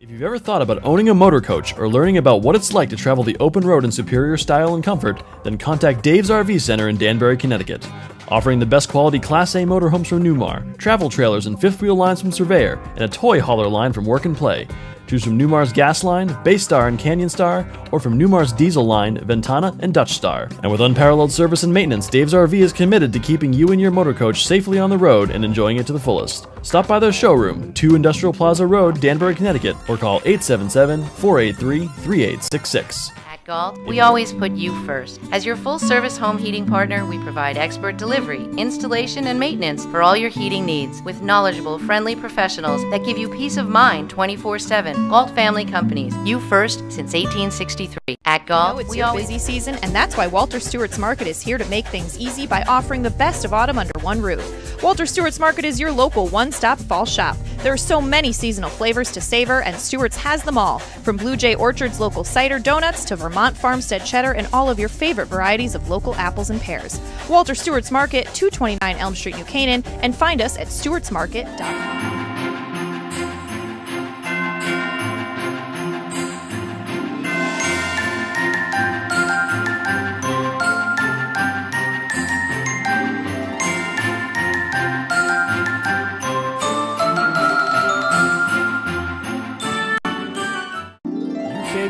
If you've ever thought about owning a motor coach or learning about what it's like to travel the open road in superior style and comfort, then contact Dave's RV Center in Danbury, Connecticut. Offering the best quality Class A motorhomes from Newmar, travel trailers and fifth wheel lines from Surveyor, and a toy hauler line from Work and Play. Choose from Newmar's Gas Line, Baystar and Canyon Star, or from Newmar's Diesel Line, Ventana and Dutch Star. And with unparalleled service and maintenance, Dave's RV is committed to keeping you and your motor coach safely on the road and enjoying it to the fullest. Stop by their showroom, 2 Industrial Plaza Road, Danbury, Connecticut, or call 877-483-3866. Galt, we always put you first. As your full-service home heating partner, we provide expert delivery, installation, and maintenance for all your heating needs with knowledgeable, friendly professionals that give you peace of mind 24/7. Galt Family Companies, you first since 1863. At Galt, we always busy season, and that's why Walter Stewart's Market is here to make things easy by offering the best of autumn under one roof. Walter Stewart's Market is your local one-stop fall shop. There are so many seasonal flavors to savor, and Stewart's has them all, from Blue Jay Orchard's local cider donuts to Vermont Farmstead cheddar and all of your favorite varieties of local apples and pears. Walter Stewart's Market, 229 Elm Street, New Canaan, and find us at stewartsmarket.com.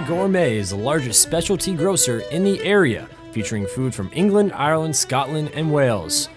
Gourmet is the largest specialty grocer in the area, featuring food from England, Ireland, Scotland, and Wales.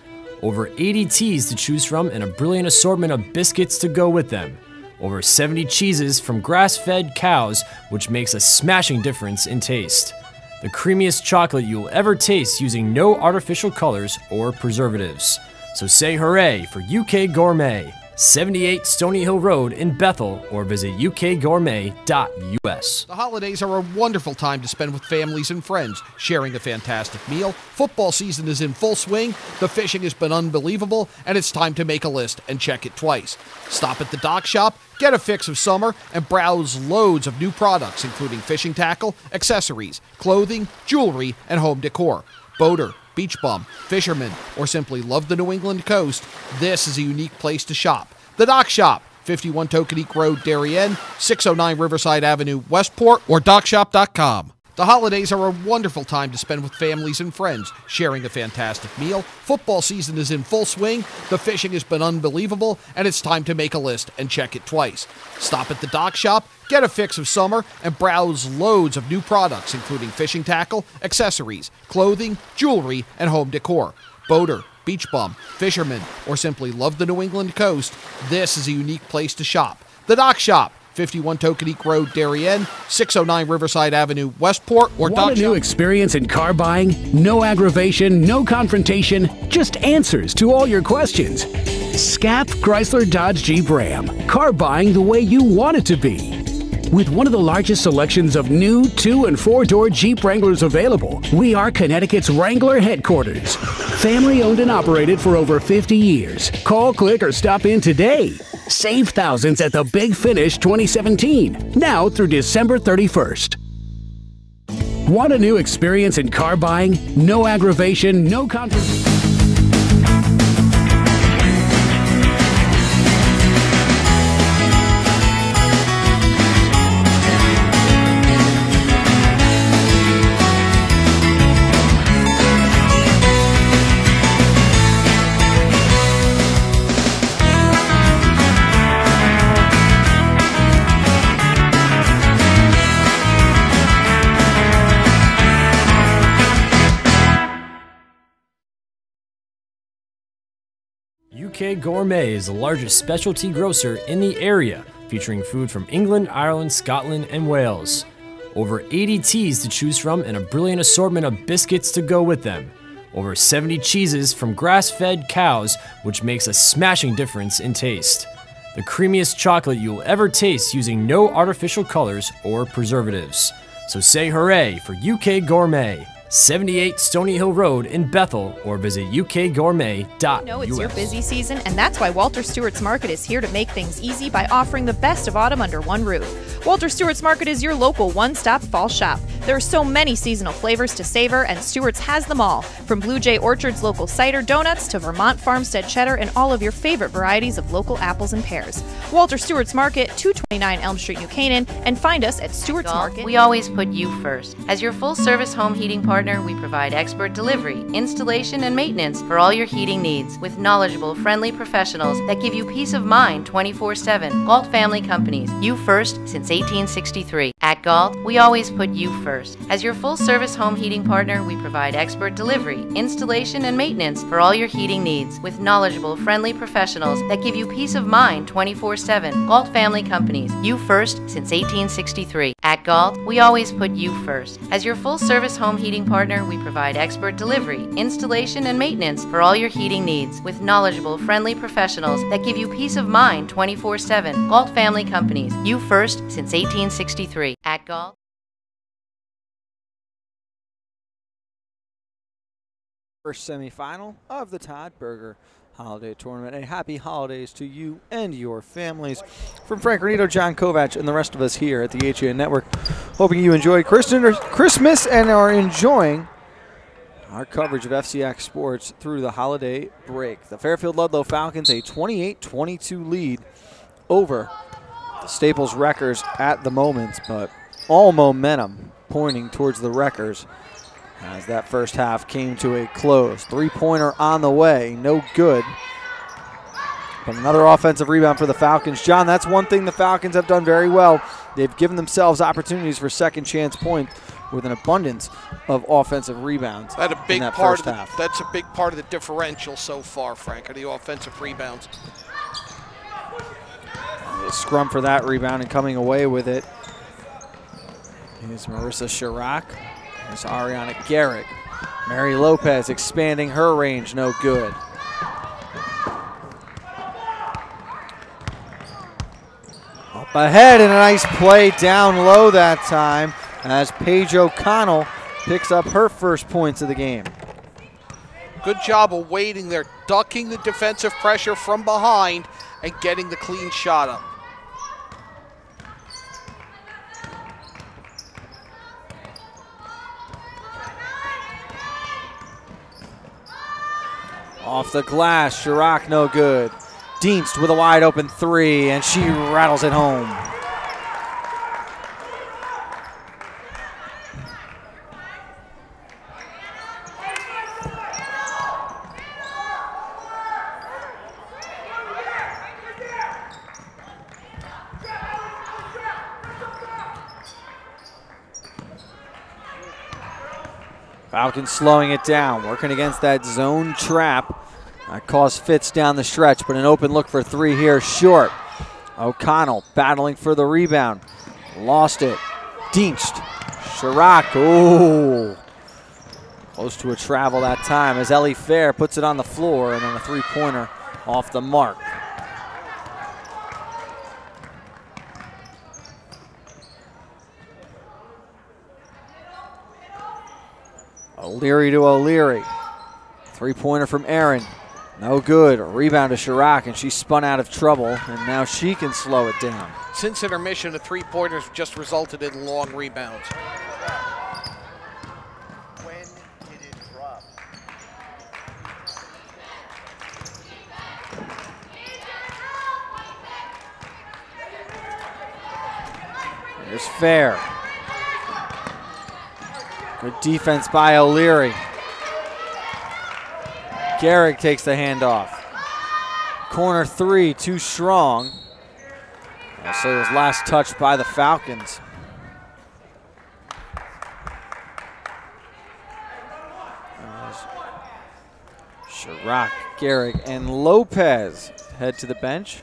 Over 80 teas to choose from and a brilliant assortment of biscuits to go with them. Over 70 cheeses from grass-fed cows, which makes a smashing difference in taste. The creamiest chocolate you'll ever taste using no artificial colors or preservatives. So say hooray for UK Gourmet, 78 Stony Hill Road in Bethel, or visit ukgourmet.us. The holidays are a wonderful time to spend with families and friends, sharing a fantastic meal. Football season is in full swing, the fishing has been unbelievable, and it's time to make a list and check it twice. Stop at the Dock Shop, get a fix of summer, and browse loads of new products, including fishing tackle, accessories, clothing, jewelry, and home decor. Boater, beach bum, fisherman, or simply love the New England coast, this is a unique place to shop. The Dock Shop, 51 Tokenique Road, Darien, 609 Riverside Avenue, Westport, or dockshop.com. The holidays are a wonderful time to spend with families and friends, sharing a fantastic meal. Football season is in full swing, the fishing has been unbelievable, and it's time to make a list and check it twice. Stop at the Dock Shop, get a fix of summer, and browse loads of new products, including fishing tackle, accessories, clothing, jewelry, and home decor. Boater, beach bum, fisherman, or simply love the New England coast, this is a unique place to shop. The Dock Shop, 51 Tokenique Road, Darien, 609 Riverside Avenue, Westport, or Want a new experience in car buying? No aggravation, no confrontation, just answers to all your questions. SCAP Chrysler Dodge Jeep Ram. Car buying the way you want it to be. With one of the largest selections of new 2- and 4-door Jeep Wranglers available, we are Connecticut's Wrangler headquarters. Family owned and operated for over 50 years. Call, click, or stop in today. Save thousands at the Big Finish 2017, now through December 31st. Want a new experience in car buying? No aggravation, no confrontation. UK Gourmet is the largest specialty grocer in the area, featuring food from England, Ireland, Scotland, and Wales. Over 80 teas to choose from and a brilliant assortment of biscuits to go with them. Over 70 cheeses from grass-fed cows, which makes a smashing difference in taste. The creamiest chocolate you'll ever taste using no artificial colors or preservatives. So say hooray for UK Gourmet, 78 Stony Hill Road in Bethel, or visit ukgourmet.us. No, it's your busy season, and that's why Walter Stewart's Market is here to make things easy by offering the best of autumn under one roof. Walter Stewart's Market is your local one-stop fall shop. There are so many seasonal flavors to savor, and Stewart's has them all. From Blue Jay Orchard's local cider donuts to Vermont Farmstead cheddar and all of your favorite varieties of local apples and pears. Walter Stewart's Market, 229 Elm Street, New Canaan, and find us at Stewart's Market. We always put you first. As your full-service home heating partner, we provide expert delivery, installation, and maintenance for all your heating needs with knowledgeable, friendly professionals that give you peace of mind 24/7. Galt Family Companies, you first since 1863. At Galt, we always put you first. As your full-service home heating partner, we provide expert delivery, installation, and maintenance for all your heating needs with knowledgeable, friendly professionals that give you peace of mind 24/7. Galt Family Companies, you first since 1863. At Galt, we always put you first. As your full-service home heating partner, we provide expert delivery, installation, and maintenance for all your heating needs with knowledgeable, friendly professionals that give you peace of mind 24/7. Galt Family Companies, you first since 1863. At Galt. First semifinal of the Todd Burger Holiday Tournament. And happy holidays to you and your families. From Frank Renito, John Kovac, and the rest of us here at the HAN Network, hoping you enjoyed Christmas and are enjoying our coverage of FCX sports through the holiday break. The Fairfield Ludlow Falcons a 28-22 lead over the Staples Wreckers at the moment, but all momentum pointing towards the Wreckers as that first half came to a close. Three-pointer on the way, no good. But another offensive rebound for the Falcons. John, that's one thing the Falcons have done very well. They've given themselves opportunities for second chance points with an abundance of offensive rebounds. That's a big in that part first half. That's a big part of the differential so far, Frank, are the offensive rebounds. A scrum for that rebound, and coming away with it is Marissa Chirac. There's Ariana Garrick. Mary Lopez expanding her range, no good. Up ahead, and a nice play down low that time as Paige O'Connell picks up her first points of the game. Good job of waiting there, ducking the defensive pressure from behind and getting the clean shot up. Off the glass, Chirac no good. Dienst with a wide open three, and she rattles it home. Falcons slowing it down, working against that zone trap. That caused fits down the stretch, but an open look for three here, short. O'Connell battling for the rebound. Lost it. Dienst. Chirac, ooh. Close to a travel that time as Ellie Fair puts it on the floor, and then a three-pointer off the mark. O'Leary to O'Leary. Three-pointer from Aaron. No good. A rebound to Chirac, and she spun out of trouble, and now she can slow it down. Since intermission, the three-pointers just resulted in long rebounds. When did it drop? There's Fair. Good defense by O'Leary. Garrick takes the handoff. Corner three, too strong. So it was last touched by the Falcons. Chirac, Garrick, and Lopez head to the bench.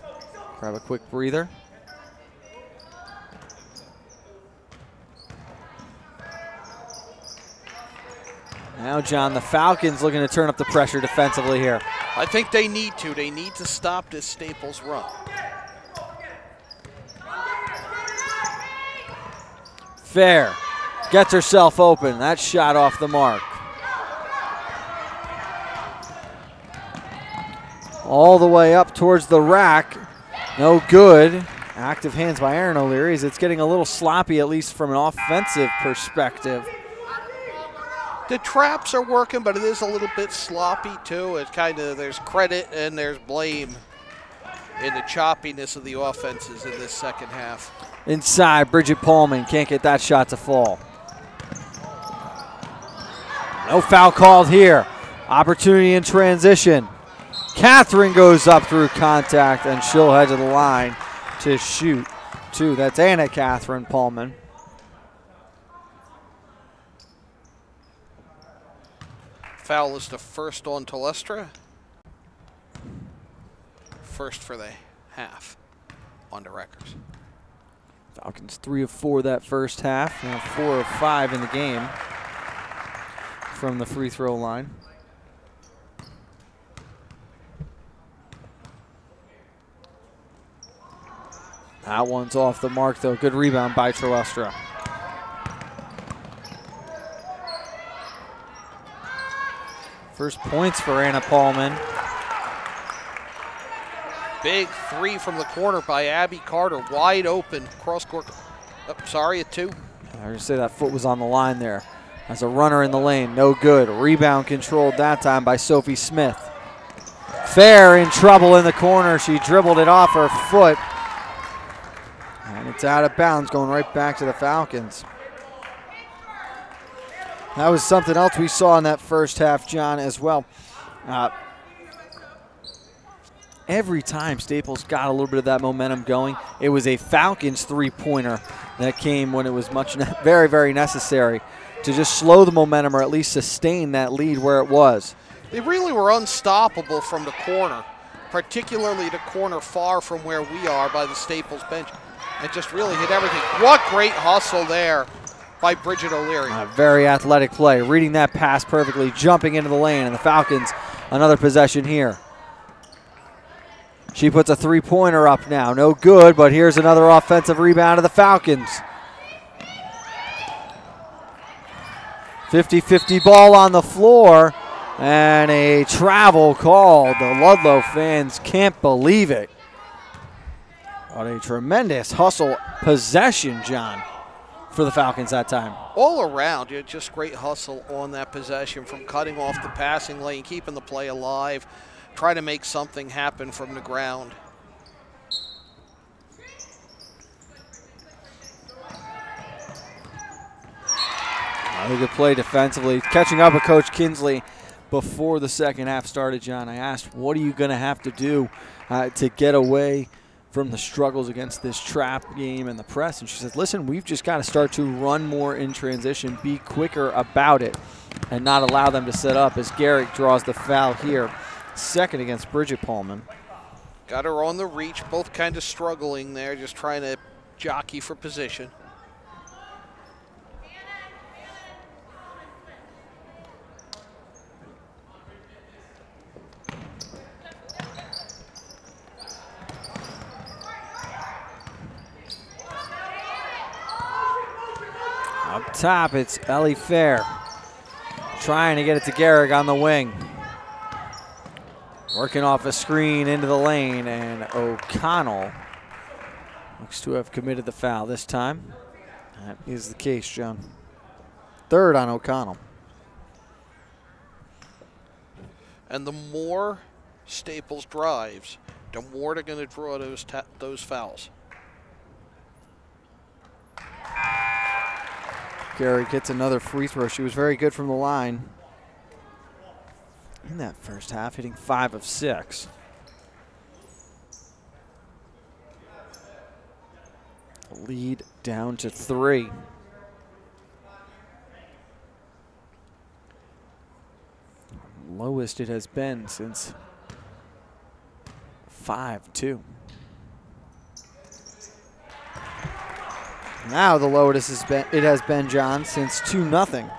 Grab a quick breather. Now, John, the Falcons looking to turn up the pressure defensively here. I think they need to. They need to stop this Staples run. Fair Gets herself open. That shot off the mark. All the way up towards the rack. No good. Active hands by Aaron O'Leary. It's getting a little sloppy, at least from an offensive perspective. The traps are working, but it is a little bit sloppy too. It's kind of, there's credit and there's blame in the choppiness of the offenses in this second half. Inside, Bridget Pullman can't get that shot to fall. No foul called here. Opportunity in transition. Catherine goes up through contact, and she'll head to the line to shoot two. That's Anna Catherine Pullman. Foul is the first on Telestra. First for the half on the records. Falcons 3 of 4 that first half. Now 4 of 5 in the game from the free throw line. That one's off the mark, though. Good rebound by Telestra. First points for Anna Pullman. Big three from the corner by Abby Carter, wide open, cross court. Oh, sorry, a two. I was going to say that foot was on the line there. As a runner in the lane, no good. Rebound controlled that time by Sophie Smith. Fair in trouble in the corner. She dribbled it off her foot. And it's out of bounds, going right back to the Falcons. That was something else we saw in that first half, John, as well. Every time Staples got a little bit of that momentum going, it was a Falcons three-pointer that came when it was very, very necessary to just slow the momentum or at least sustain that lead where it was. They really were unstoppable from the corner, particularly the corner far from where we are by the Staples bench. It just really hit everything. What great hustle there by Bridget O'Leary. Very athletic play, reading that pass perfectly, jumping into the lane, and the Falcons another possession here. She puts a three-pointer up now. No good, but here's another offensive rebound of the Falcons. 50-50 ball on the floor, and a travel called. The Ludlow fans can't believe it. What a tremendous hustle possession, John, for the Falcons that time. All around, just great hustle on that possession, from cutting off the passing lane, keeping the play alive, trying to make something happen from the ground. Another good play defensively. Catching up with Coach Kinsley before the second half started, John. I asked, what are you going to have to do to get away from the struggles against this trap game and the press? And she says, listen, we've just got to start to run more in transition, be quicker about it, and not allow them to set up as Garrick draws the foul here. Second against Bridget Pullman. Got her on the reach, both kind of struggling there, just trying to jockey for position. Up top, it's Ellie Fair trying to get it to Garrick on the wing. Working off a screen into the lane, and O'Connell looks to have committed the foul this time. That is the case, John. Third on O'Connell. And the more Staples drives, the more they're going to draw those fouls. Garrick gets another free throw. She was very good from the line in that first half, hitting 5 of 6. Lead down to 3. Lowest it has been since 5-2. Now the lowest it has been, John, since 2-0.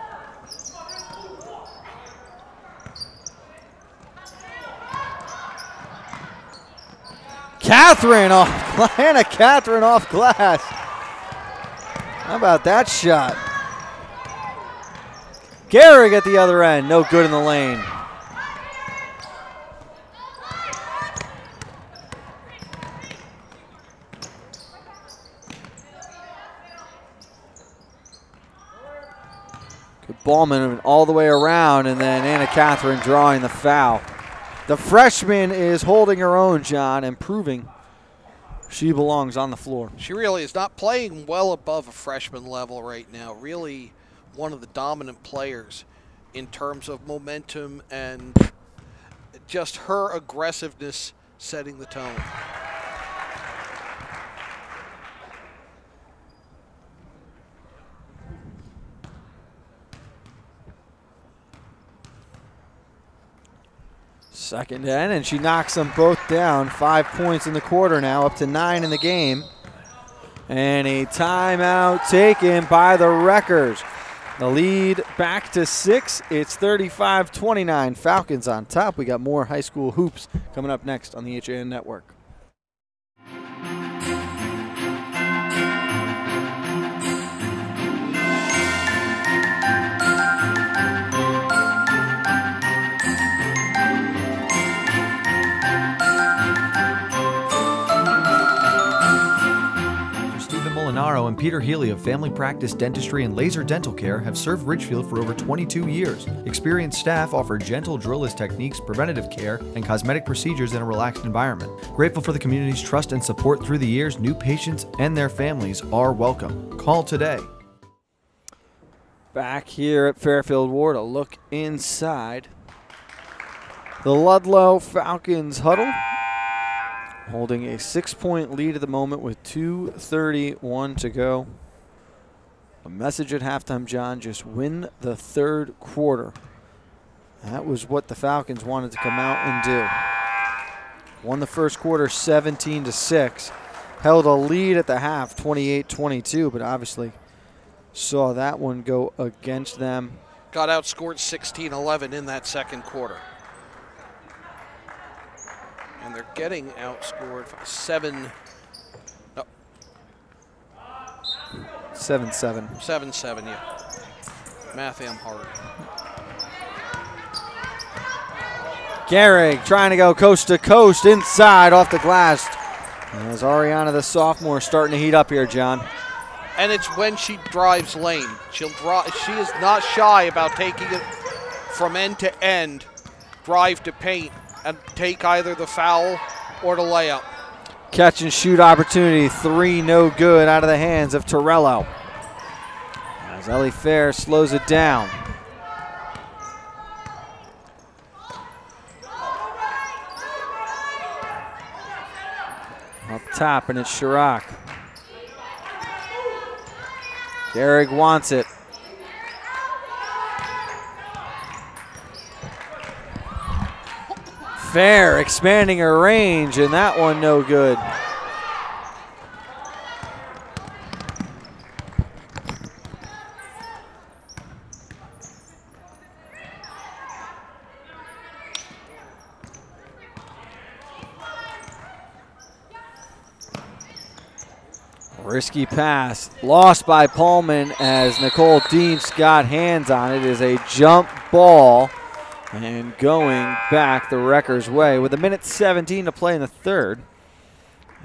Catherine off, Hannah Catherine off glass. How about that shot? Gehrig at the other end, no good in the lane. Good ball movement all the way around, and then Anna Catherine drawing the foul. The freshman is holding her own, John, and proving she belongs on the floor. She really is not playing well above a freshman level right now. Really one of the dominant players in terms of momentum and just her aggressiveness setting the tone. Second end, and she knocks them both down. 5 points in the quarter now, up to 9 in the game. And a timeout taken by the Wreckers. The lead back to 6. It's 35-29. Falcons on top. We got more high school hoops coming up next on the HAN Network. Molinaro and Peter Healy of Family Practice Dentistry and Laser Dental Care have served Ridgefield for over 22 years. Experienced staff offer gentle drillless techniques, preventative care, and cosmetic procedures in a relaxed environment. Grateful for the community's trust and support through the years, new patients and their families are welcome. Call today. Back here at Fairfield Ward, a look inside the Ludlow Falcons huddle. Holding a 6-point lead at the moment with 2:31 to go. A message at halftime, John, just win the third quarter. That was what the Falcons wanted to come out and do. Won the first quarter 17-6. Held a lead at the half 28-22, but obviously saw that one go against them. Got outscored 16-11 in that second quarter. And they're getting outscored 7-7. 7-7, yeah. Math am hard. Gehrig trying to go coast to coast inside off the glass. As Ariana, the sophomore, starting to heat up here, John. And it's when she drives lane. She is not shy about taking it from end to end, drive to paint, and take either the foul or the layup. Catch and shoot opportunity, 3 no good out of the hands of Torello. As Ellie Fair slows it down. Up top, and it's Chirac. Gehrig wants it. Fair expanding her range, and that one no good. Risky pass, lost by Pullman as Nicole Deans got hands on it. It is a jump ball. And going back the Wreckers' way with 1:17 to play in the third.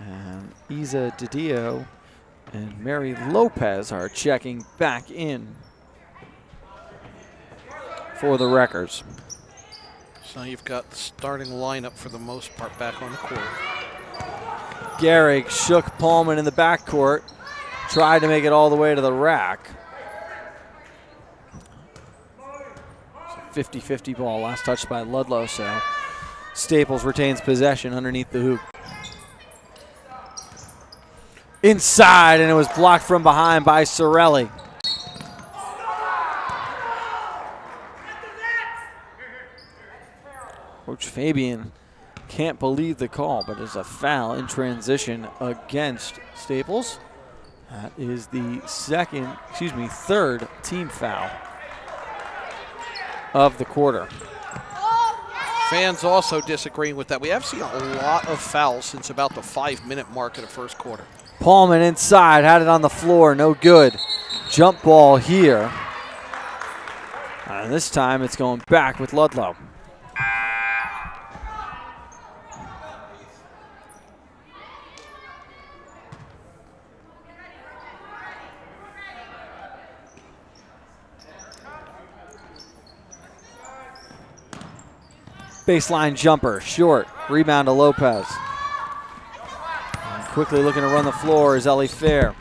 And Isa Didio and Mary Lopez are checking back in for the Wreckers. So you've got the starting lineup for the most part back on the court. Gehrig shook Pullman in the backcourt, tried to make it all the way to the rack. 50-50 ball, last touched by Ludlow, so Staples retains possession underneath the hoop. Inside, and it was blocked from behind by Sorelli. Coach Fabian can't believe the call, but it's a foul in transition against Staples. That is the third team foul of the quarter. Fans also disagreeing with that. We have seen a lot of fouls since about the 5-minute mark of the first quarter. Pullman inside, had it on the floor, no good. Jump ball here This time it's going back with Ludlow. Baseline jumper, short, rebound to Lopez. And quickly looking to run the floor is Ellie Fair.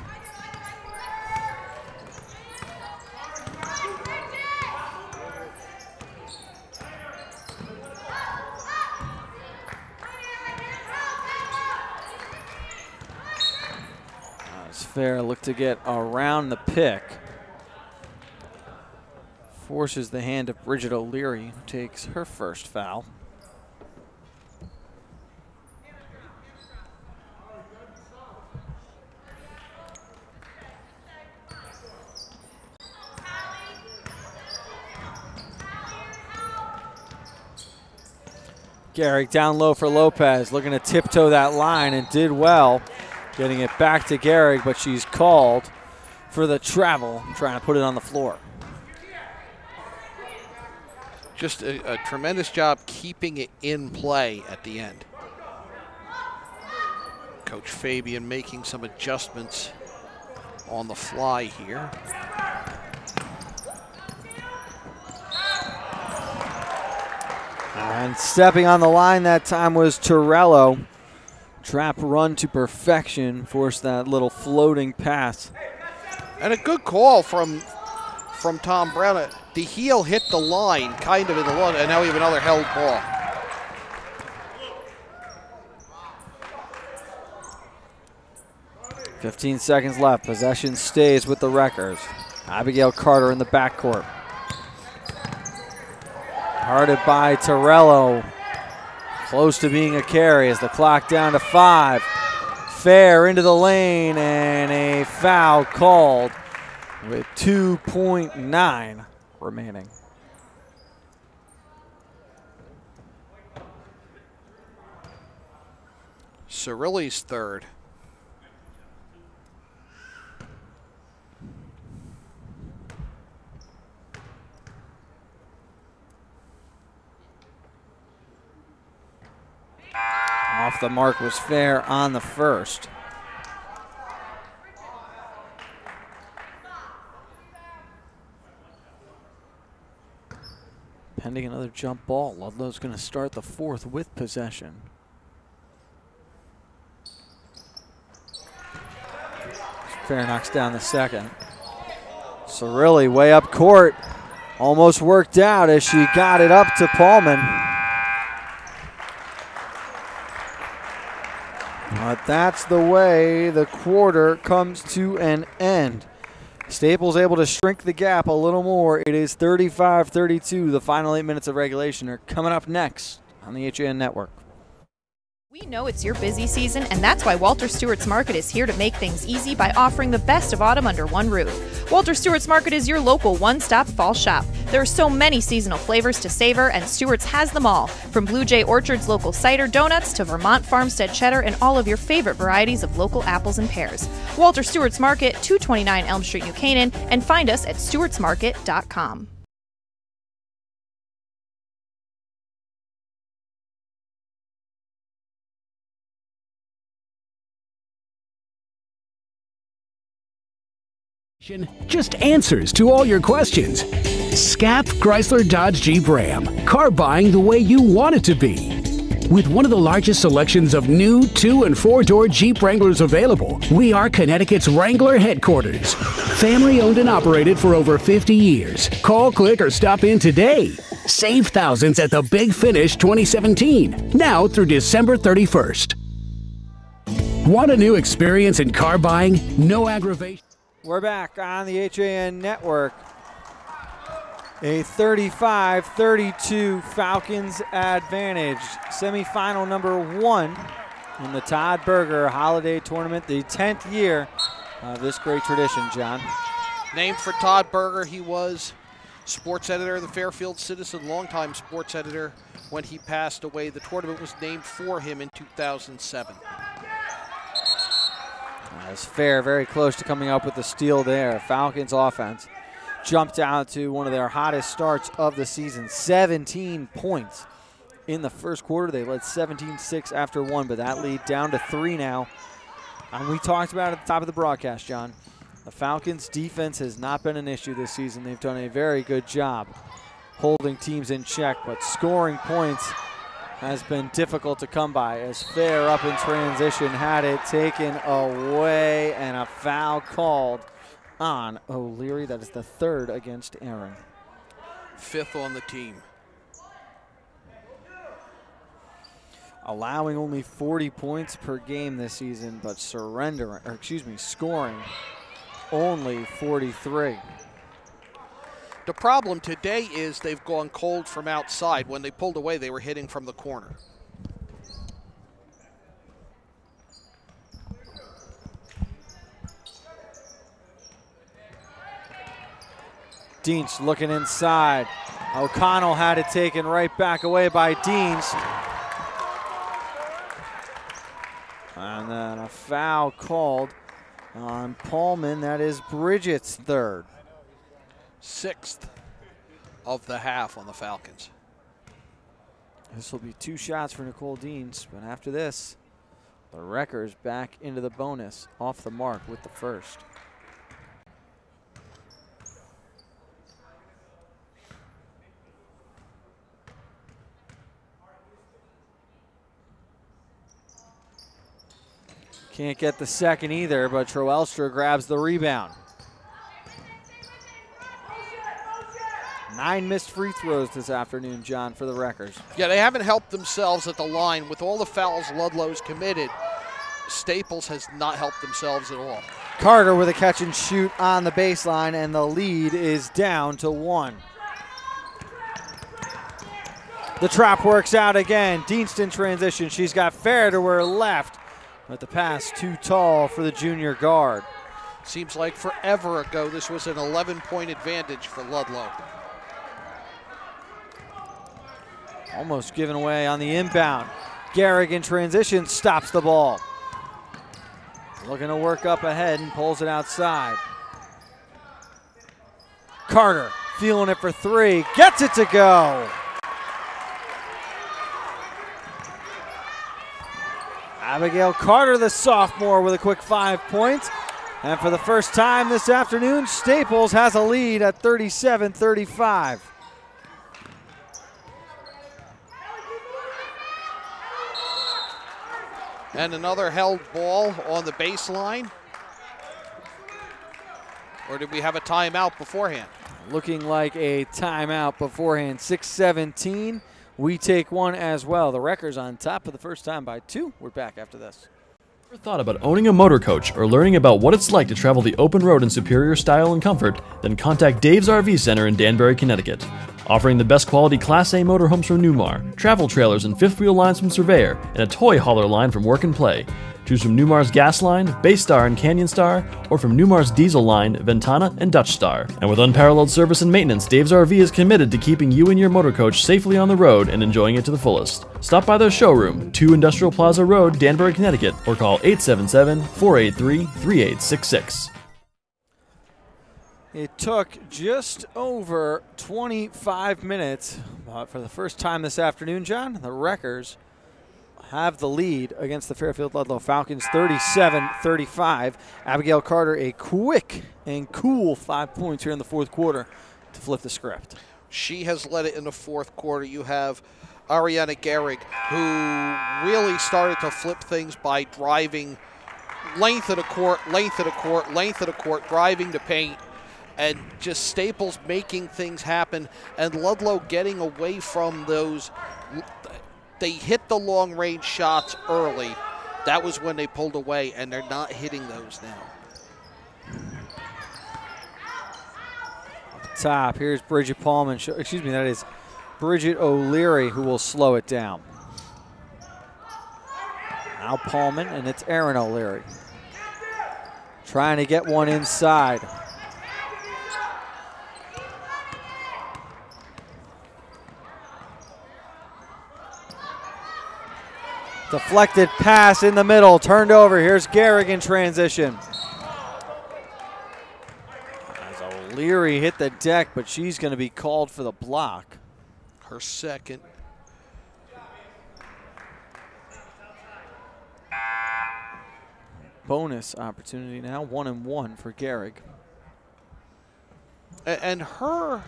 As Fair looked to get around the pick. Forces the hand of Bridget O'Leary, who takes her first foul. Garrick down low for Lopez, looking to tiptoe that line and did well. Getting it back to Garrick, but she's called for the travel, trying to put it on the floor. Just a tremendous job keeping it in play at the end. Coach Fabian making some adjustments on the fly here. And stepping on the line that time was Torello. Trap run to perfection, forced that little floating pass. And a good call from Tom Brown. The heel hit the line, kind of in the one, and now we have another held ball. .15 seconds left. Possession stays with the Wreckers. Abigail Carter in the backcourt. Guarded by Torello. Close to being a carry as the clock down to 5. Fair into the lane and a foul called with 2.9 remaining. Cirilli's third. Off the mark was Fair on the first. Pending another jump ball, Ludlow's going to start the fourth with possession. Fair knocks down the second. Cirilli way up court. Almost worked out as she got it up to Paulman. But that's the way the quarter comes to an end. Staples able to shrink the gap a little more. It is 35-32. The final 8 minutes of regulation are coming up next on the HAN Network. We know it's your busy season, and that's why Walter Stewart's Market is here to make things easy by offering the best of autumn under one roof. Walter Stewart's Market is your local one-stop fall shop. There are so many seasonal flavors to savor, and Stewart's has them all. From Blue Jay Orchard's local cider donuts to Vermont Farmstead cheddar and all of your favorite varieties of local apples and pears. Walter Stewart's Market, 229 Elm Street, New Canaan, and find us at stewartsmarket.com. Just answers to all your questions. SCAP Chrysler Dodge Jeep Ram. Car buying the way you want it to be. With one of the largest selections of new 2- and 4-door Jeep Wranglers available, we are Connecticut's Wrangler headquarters. Family owned and operated for over 50 years. Call, click, or stop in today. Save thousands at the Big Finish 2017, now through December 31st. Want a new experience in car buying? No aggravation. We're back on the HAN Network. A 35-32 Falcons advantage. Semifinal number 1 in the Todd Burger Holiday Tournament, the 10th year of this great tradition, John. Named for Todd Burger, he was sports editor of the Fairfield Citizen, longtime sports editor when he passed away. The tournament was named for him in 2007. As Fair very close to coming up with the steal there. Falcons offense jumped out to one of their hottest starts of the season. 17 points in the first quarter. They led 17-6 after one, but that lead down to 3 now. And we talked about it at the top of the broadcast, John. The Falcons' defense has not been an issue this season. They've done a very good job holding teams in check, but scoring points has been difficult to come by, as Fair up in transition had it taken away and a foul called on O'Leary. That is the 3rd against Aaron. 5th on the team. Allowing only 40 points per game this season, but scoring only 43. The problem today is they've gone cold from outside. When they pulled away, they were hitting from the corner. Deans looking inside. O'Connell had it taken right back away by Deans. And then a foul called on Paulman. That is Bridget's 3rd. 6th of the half on the Falcons. This will be 2 shots for Nicole Deans, but after this, the Wreckers back into the bonus, off the mark with the 1st. Can't get the 2nd either, but Troelstra grabs the rebound. 9 missed free throws this afternoon, John, for the Wreckers. Yeah, they haven't helped themselves at the line. With all the fouls Ludlow's committed, Staples has not helped themselves at all. Carter with a catch and shoot on the baseline, and the lead is down to 1. The trap works out again. Deanston transition. She's got Fair to her left, but the pass too tall for the junior guard. Seems like forever ago this was an 11-point advantage for Ludlow. Almost given away on the inbound. Garrick in transition stops the ball. Looking to work up ahead and pulls it outside. Carter feeling it for 3. Gets it to go. Abigail Carter, the sophomore, with a quick 5 points. And for the first time this afternoon, Staples has a lead at 37-35. And another held ball on the baseline. Or did we have a timeout beforehand? Looking like a timeout beforehand. 6:17. We take one as well. The Wreckers on top for the first time by 2. We're back after this. Ever thought about owning a motor coach or learning about what it's like to travel the open road in superior style and comfort? Then contact Dave's RV Center in Danbury, Connecticut. Offering the best quality Class A motorhomes from Newmar, travel trailers and fifth wheel lines from Surveyor, and a toy hauler line from Work and Play. Choose from Newmar's Gas Line, Baystar and Canyon Star, or from Newmar's Diesel Line, Ventana and Dutch Star. And with unparalleled service and maintenance, Dave's RV is committed to keeping you and your motor coach safely on the road and enjoying it to the fullest. Stop by their showroom, 2 Industrial Plaza Road, Danbury, Connecticut, or call 877-483-3866. It took just over 25 minutes, but for the first time this afternoon, John, the Wreckers have the lead against the Fairfield Ludlow Falcons, 37-35. Abigail Carter, a quick and cool 5 points here in the fourth quarter to flip the script. She has led it in the fourth quarter. You have Ariana Gehrig, who really started to flip things by driving length of the court, length of the court, length of the court, driving the paint, and just Staples making things happen, and Ludlow getting away from those. They hit the long-range shots early. That was when they pulled away, and they're not hitting those now. Up top, here's Bridget Paulman. Excuse me, that is Bridget O'Leary who will slow it down. Now Paulman, and it's Aaron O'Leary. Trying to get one inside. Deflected pass in the middle, turned over. Here's Gehrig in transition. As Leary hit the deck, but she's going to be called for the block. Her second. Bonus opportunity now, 1-1 for Gehrig. And her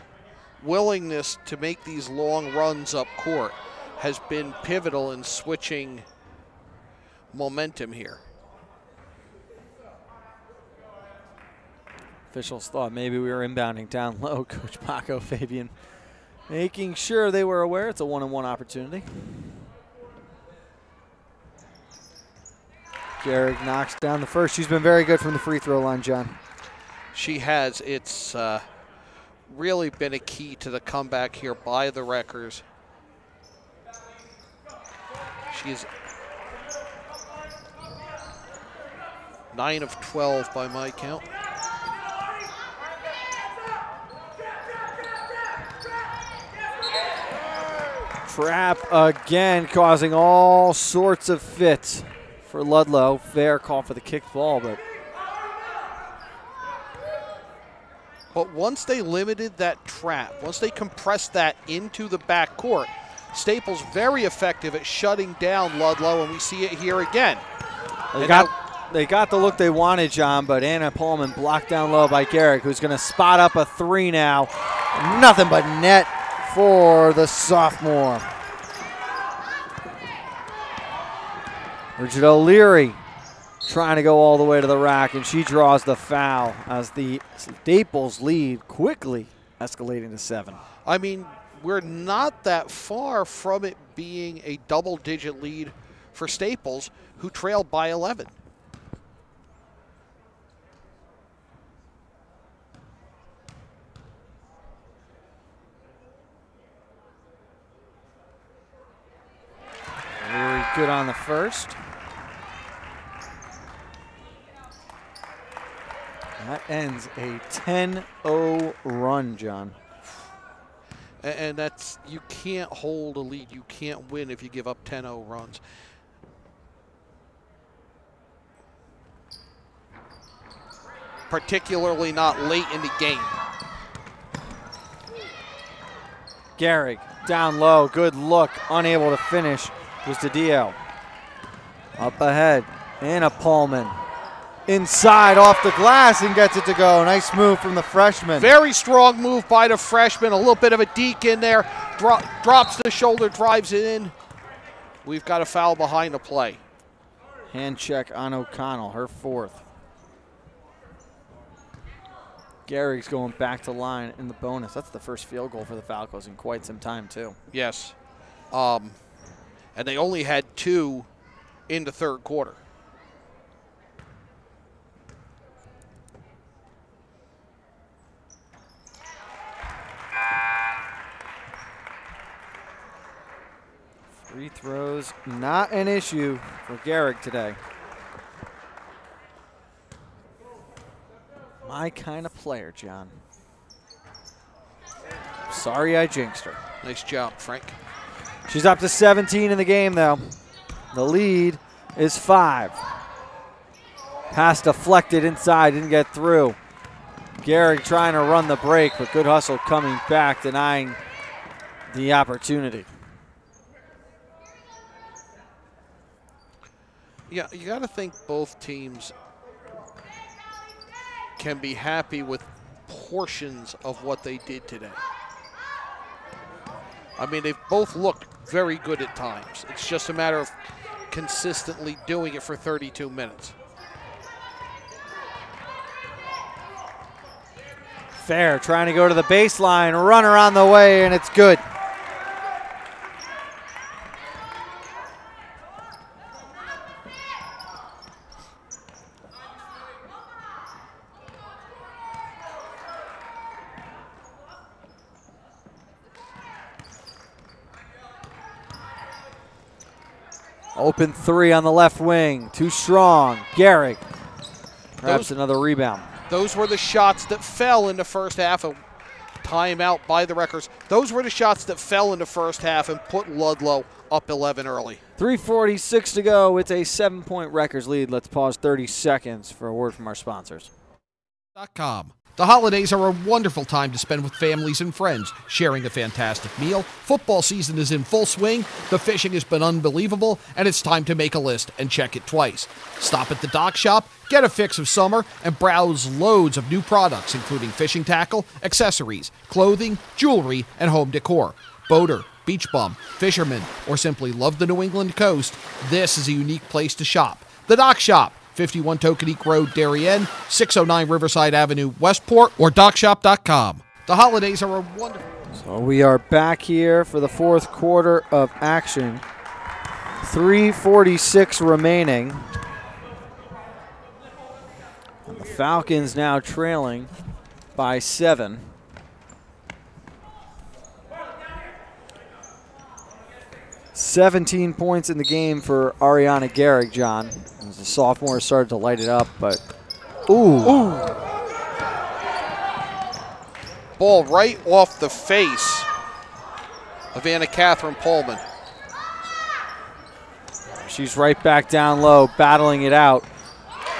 willingness to make these long runs up court has been pivotal in switching momentum here. Officials thought maybe we were inbounding down low. Coach Paco Fabian making sure they were aware it's a 1-on-1 opportunity. Gehrig knocks down the first. She's been very good from the free throw line, John. She has. It's really been a key to the comeback here by the Wreckers. She's 9 of 12 by my count. Trap again, causing all sorts of fits for Ludlow. Fair call for the kicked ball, but once they limited that trap, once they compressed that into the backcourt, Staples very effective at shutting down Ludlow, and we see it here again. They got the look they wanted, John, but Anna Pullman blocked down low by Gehrig, who's going to spot up a three now. Nothing but net for the sophomore. Bridget O'Leary trying to go all the way to the rack, and she draws the foul as the Staples lead quickly escalating to 7. I mean, we're not that far from it being a double-digit lead for Staples, who trailed by 11. Very good on the first. That ends a 10-0 run, John. And that's, you can't hold a lead. You can't win if you give up 10-0 runs. Particularly not late in the game. Gehrig down low, good look, unable to finish was DiDio. Up ahead, Anna Pullman. Inside, off the glass, and gets it to go. Nice move from the freshman. Very strong move by the freshman. A little bit of a deke in there. Drops the shoulder, drives it in. We've got a foul behind the play. Hand check on O'Connell, her fourth. Gehrig's going back to line in the bonus. That's the first field goal for the Falcons in quite some time, too. Yes. And they only had 2 in the third quarter. Free throws, not an issue for Gehrig today. My kind of player, John. Sorry I jinxed her. Nice job, Frank. She's up to 17 in the game, though. The lead is 5. Pass deflected inside, didn't get through. Gehrig trying to run the break, but good hustle coming back, denying the opportunity. Yeah, you got to think both teams can be happy with portions of what they did today. I mean, they've both looked very good at times. It's just a matter of consistently doing it for 32 minutes. Fair trying to go to the baseline, runner on the way, and it's good. Open 3 on the left wing, too strong. Gehrig grabs another rebound. Those were the shots that fell in the first half. A timeout by the Wreckers. Those were the shots that fell in the first half and put Ludlow up 11 early. 3:46 to go. It's a 7-point Wreckers lead. Let's pause 30 seconds for a word from our sponsors. .com. The holidays are a wonderful time to spend with families and friends, sharing a fantastic meal. Football season is in full swing, the fishing has been unbelievable, and it's time to make a list and check it twice. Stop at the dock shop, get a fix of summer, and browse loads of new products including fishing tackle, accessories, clothing, jewelry, and home decor. Boater, beach bum, fisherman, or simply love the New England coast, this is a unique place to shop. The Dock Shop, 51 Tokenique Road, Darien, 609 Riverside Avenue, Westport, or dockshop.com. The holidays are a wonderful... So we are back here for the fourth quarter of action. 3:46 remaining. And the Falcons now trailing by 7. "17 points in the game for Ariana Garrick, John. As the sophomore started to light it up, but ooh. Ball right off the face of Anna Catherine Pullman. She's right back down low, battling it out.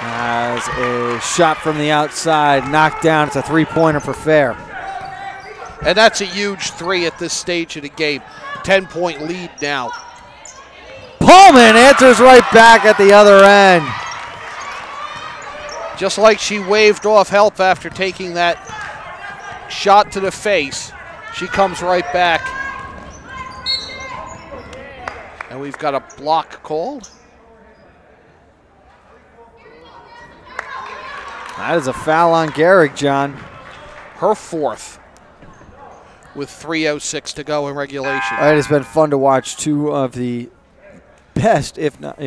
As a shot from the outside, knocked down. It's a three-pointer for fair. And that's a huge three at this stage of the game. 10-point lead now. Pullman answers right back at the other end. Just like she waved off help after taking that shot to the face, she comes right back. And we've got a block called. That is a foul on Garrick, John. Her fourth, with 3:06 to go in regulation. It has been fun to watch two of the best, if not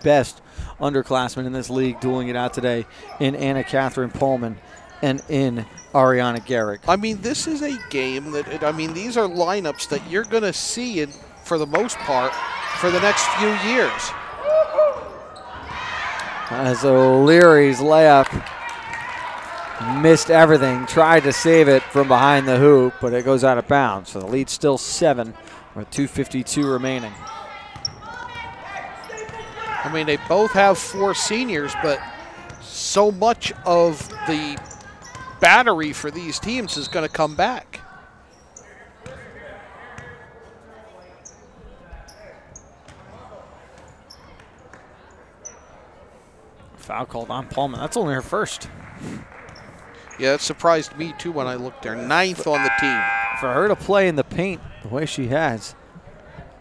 best, underclassmen in this league dueling it out today in Anna Catherine Pullman and in Ariana Garrick. I mean, this is a game that, these are lineups that you're going to see, for the most part, for the next few years. As O'Leary's layup missed everything, tried to save it from behind the hoop, but it goes out of bounds. So the lead's still 7 with 2:52 remaining. I mean, they both have 4 seniors, but so much of the battery for these teams is going to come back. Foul called on Pullman. That's only her first. Yeah, that surprised me too when I looked there. 9th on the team. For her to play in the paint the way she has.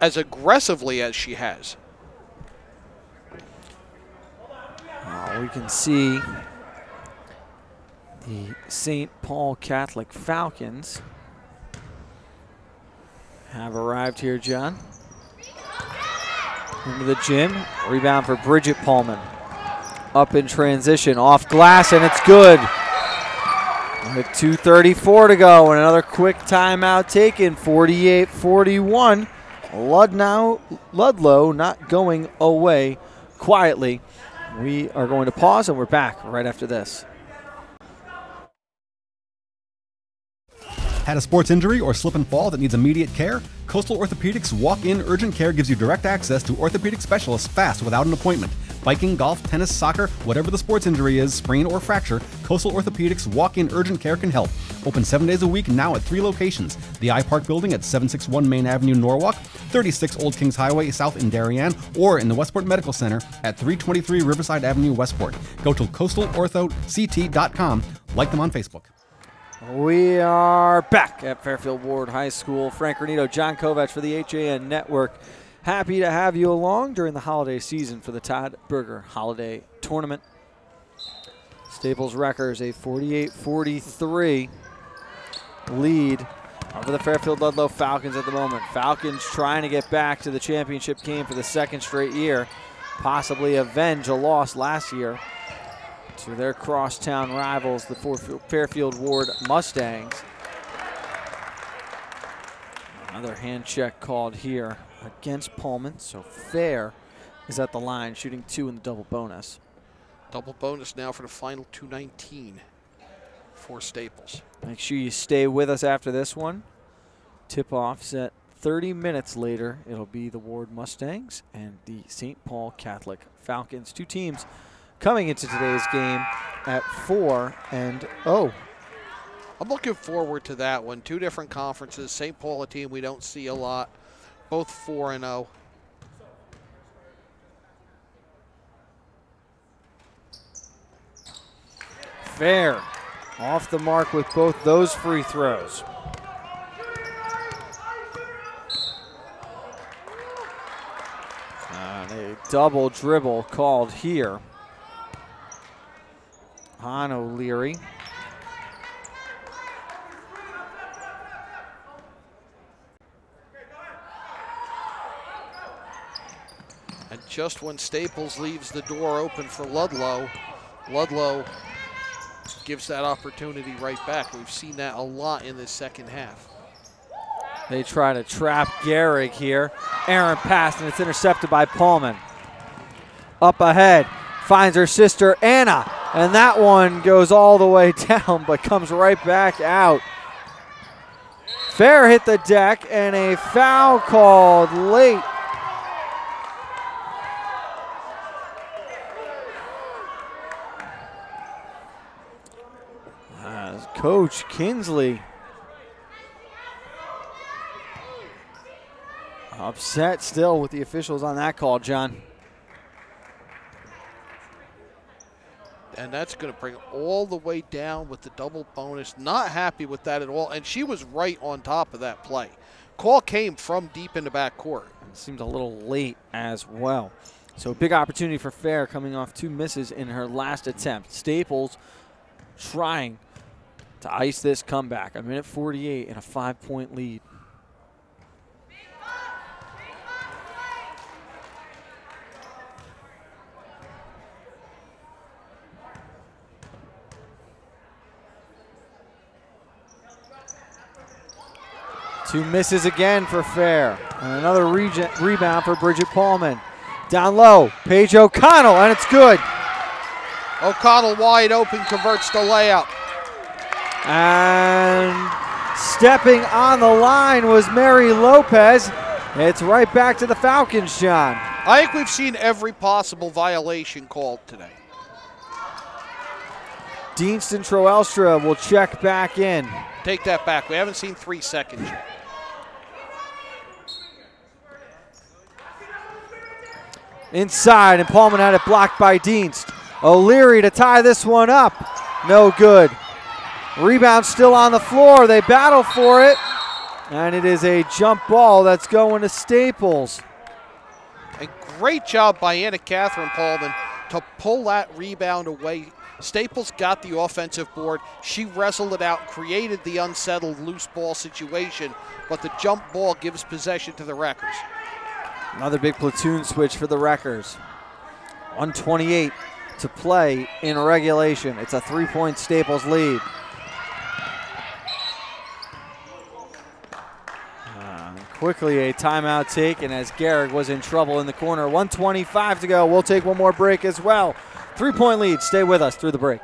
As aggressively as she has. We can see the St. Paul Catholic Falcons have arrived here, John. Into the gym. Rebound for Bridget Pullman. Up in transition, off glass, and it's good. With 2:34 to go, and another quick timeout taken, 48-41. Ludlow not going away quietly. We are going to pause, and we're back right after this. Had a sports injury or slip and fall that needs immediate care? Coastal Orthopedics Walk-In Urgent Care gives you direct access to orthopedic specialists fast without an appointment. Biking, golf, tennis, soccer, whatever the sports injury is, sprain or fracture, Coastal Orthopedics Walk-In Urgent Care can help. Open 7 days a week now at 3 locations. The iPark Building at 761 Main Avenue, Norwalk, 36 Old Kings Highway South in Darien, or in the Westport Medical Center at 323 Riverside Avenue, Westport. Go to coastalorthoct.com. Like them on Facebook. We are back at Fairfield Ward High School. Frank Renito, John Kovach for the HAN Network. Happy to have you along during the holiday season for the Todd Burger Holiday Tournament. Staples Wreckers a 48-43 lead over the Fairfield Ludlow Falcons at the moment. Falcons trying to get back to the championship game for the second straight year, possibly avenge a loss last year to their crosstown rivals, the Fairfield Ward Mustangs. Another hand check called here against Pullman, so Fair is at the line, shooting 2 in the double bonus. Double bonus now for the final 2:19 for Staples. Make sure you stay with us after this one. Tip-off's at 30 minutes later. It'll be the Ward Mustangs and the St. Paul Catholic Falcons. Two teams coming into today's game at 4-0 I'm looking forward to that one. Two different conferences. St. Paul, a team we don't see a lot. Both 4-0. Fair off the mark with both those free throws. And a double dribble called here on O'Leary. And just when Staples leaves the door open for Ludlow, Ludlow gives that opportunity right back. We've seen that a lot in this second half. They try to trap Gehrig here. Aaron pass, and it's intercepted by Paulman. Up ahead, finds her sister Anna, and that one goes all the way down but comes right back out. Fair hit the deck, and a foul called late. As Coach Kinsley upset still with the officials on that call, John. And that's going to bring it all the way down with the double bonus. Not happy with that at all. And she was right on top of that play. Call came from deep in the backcourt. It seemed a little late as well. So big opportunity for Fair coming off 2 misses in her last attempt. Staples trying to ice this comeback. 1:48 and a 5-point lead. Two misses again for Fair. And another rebound for Bridget Paulman. Down low, Paige O'Connell, and it's good. O'Connell wide open, converts the layup. And stepping on the line was Mary Lopez. It's right back to the Falcons, John. I think we've seen every possible violation called today. Deanston Troelstra will check back in. Take that back. We haven't seen 3 seconds yet. Inside, and Paulman had it blocked by Dienst. O'Leary to tie this one up. No good. Rebound still on the floor. They battle for it. And it is a jump ball that's going to Staples. A great job by Anna Catherine Paulman to pull that rebound away. Staples got the offensive board. She wrestled it out, created the unsettled loose ball situation, but the jump ball gives possession to the Wreckers. Another big platoon switch for the Wreckers. 1:28 to play in regulation. It's a 3-point Staples lead. Quickly a timeout taken as Gehrig was in trouble in the corner. 1:25 to go. We'll take one more break as well. 3-point lead. Stay with us through the break.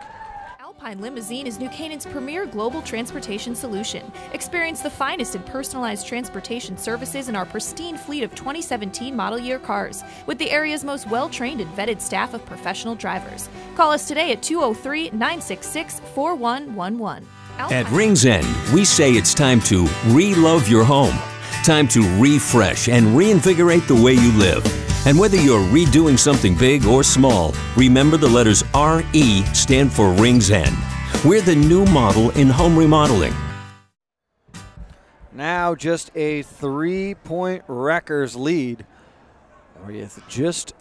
Alpine Limousine is New Canaan's premier global transportation solution. Experience the finest in personalized transportation services in our pristine fleet of 2017 model year cars, with the area's most well-trained and vetted staff of professional drivers. Call us today at 203-966-4111. At Rings End, we say it's time to re-love your home. Time to refresh and reinvigorate the way you live. And whether you're redoing something big or small, remember the letters RE stand for Rings End. We're the new model in home remodeling. Now just a 3-point Wreckers lead. With just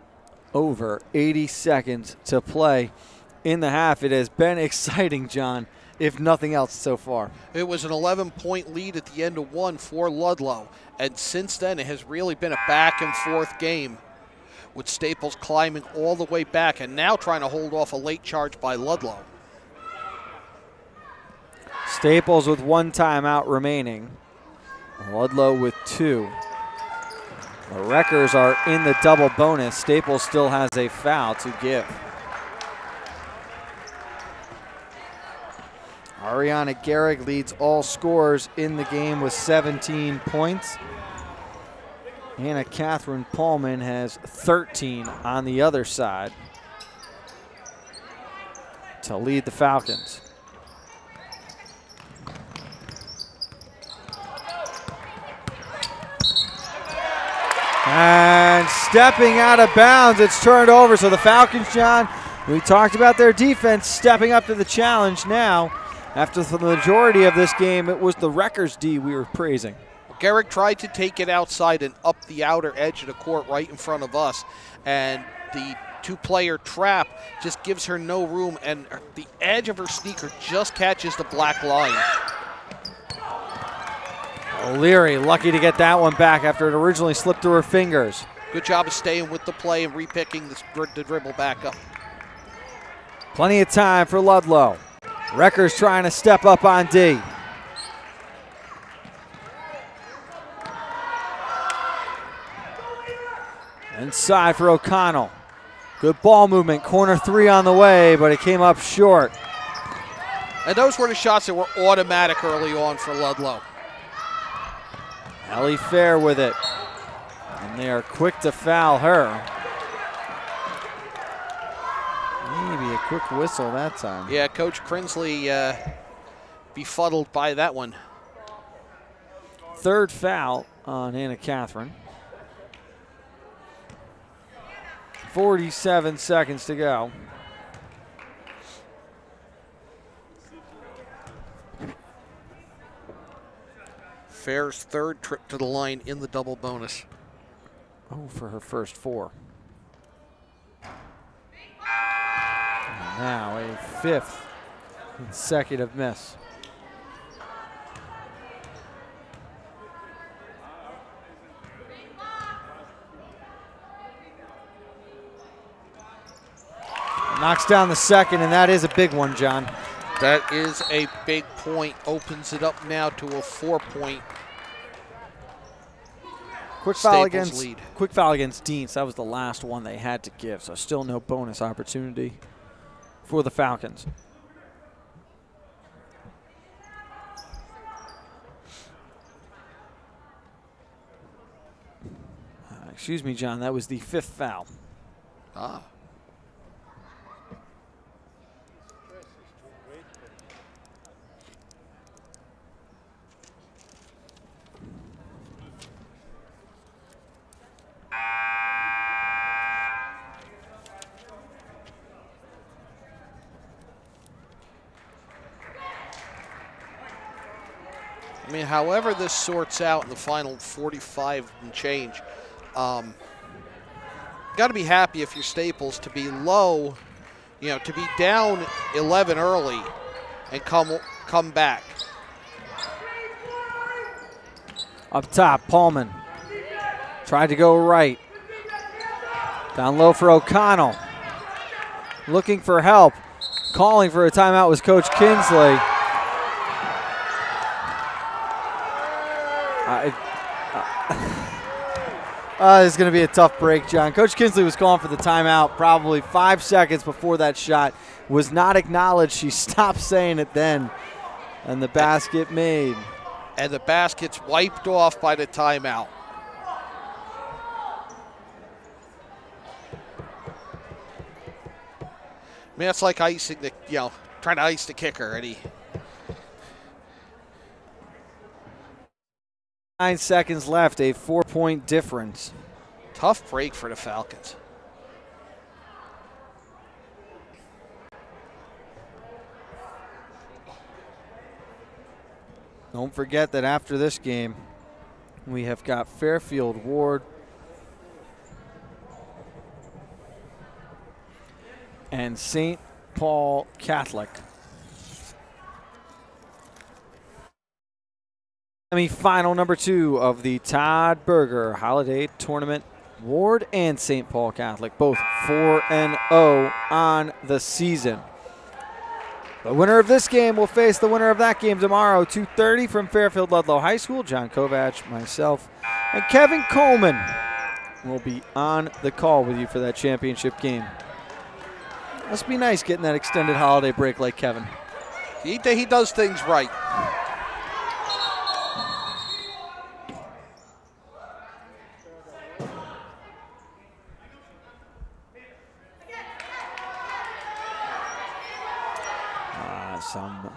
over 80 seconds to play in the half. It has been exciting, John, if nothing else so far. It was an 11-point lead at the end of 1 for Ludlow. And since then, it has really been a back-and-forth game, with Staples climbing all the way back and now trying to hold off a late charge by Ludlow. Staples with 1 timeout remaining. Ludlow with 2. The Wreckers are in the double bonus. Staples still has a foul to give. Ariana Gehrig leads all scorers in the game with 17 points. Anna Catherine Paulman has 13 on the other side to lead the Falcons. And stepping out of bounds, it's turned over. So the Falcons, John, we talked about their defense stepping up to the challenge now. After the majority of this game, it was the Wreckers D we were praising. Garrick tried to take it outside and up the outer edge of the court right in front of us. And the two-player trap just gives her no room, and the edge of her sneaker just catches the black line. O'Leary lucky to get that one back after it originally slipped through her fingers. Good job of staying with the play and repicking the dribble back up. Plenty of time for Ludlow. Wreckers trying to step up on D. Inside for O'Connell. Good ball movement, corner three on the way, but it came up short. And those were the shots that were automatic early on for Ludlow. Ellie Fair with it. And they are quick to foul her. Maybe a quick whistle that time. Yeah, Coach Crinsley befuddled by that one. Third foul on Anna Catherine. 47 seconds to go. Fair's third trip to the line in the double bonus. Oh, for her first four. And now a fifth consecutive miss. Knocks down the second, and that is a big one, John. That is a big point. Opens it up now to a 4-point. Quick foul against Deans. That was the last one they had to give, so still no bonus opportunity for the Falcons. Excuse me, John, that was the fifth foul. Ah. I mean, however this sorts out in the final 45 and change, got to be happy if you're Staples to be low, you know, to be down 11 early and come back. Up top, Paulman tried to go right. Down low for O'Connell. Looking for help. Calling for a timeout was Coach Kinsley. It's going to be a tough break, John. Coach Kinsley was calling for the timeout probably 5 seconds before that shot was not acknowledged. She stopped saying it then, and the basket made. And the basket's wiped off by the timeout. I mean, that's like icing the, you know, trying to ice the kicker, and he. 9 seconds left, a 4-point difference. Tough break for the Falcons. Don't forget that after this game, we have got Fairfield Ward and St. Paul Catholic. Semi-final number 2 of the Todd Burger Holiday Tournament. Ward and St. Paul Catholic, both 4-0 on the season. The winner of this game will face the winner of that game tomorrow, 2:30 from Fairfield Ludlow High School. John Kovach, myself, and Kevin Coleman will be on the call with you for that championship game. Must be nice getting that extended holiday break like Kevin. He does things right. Some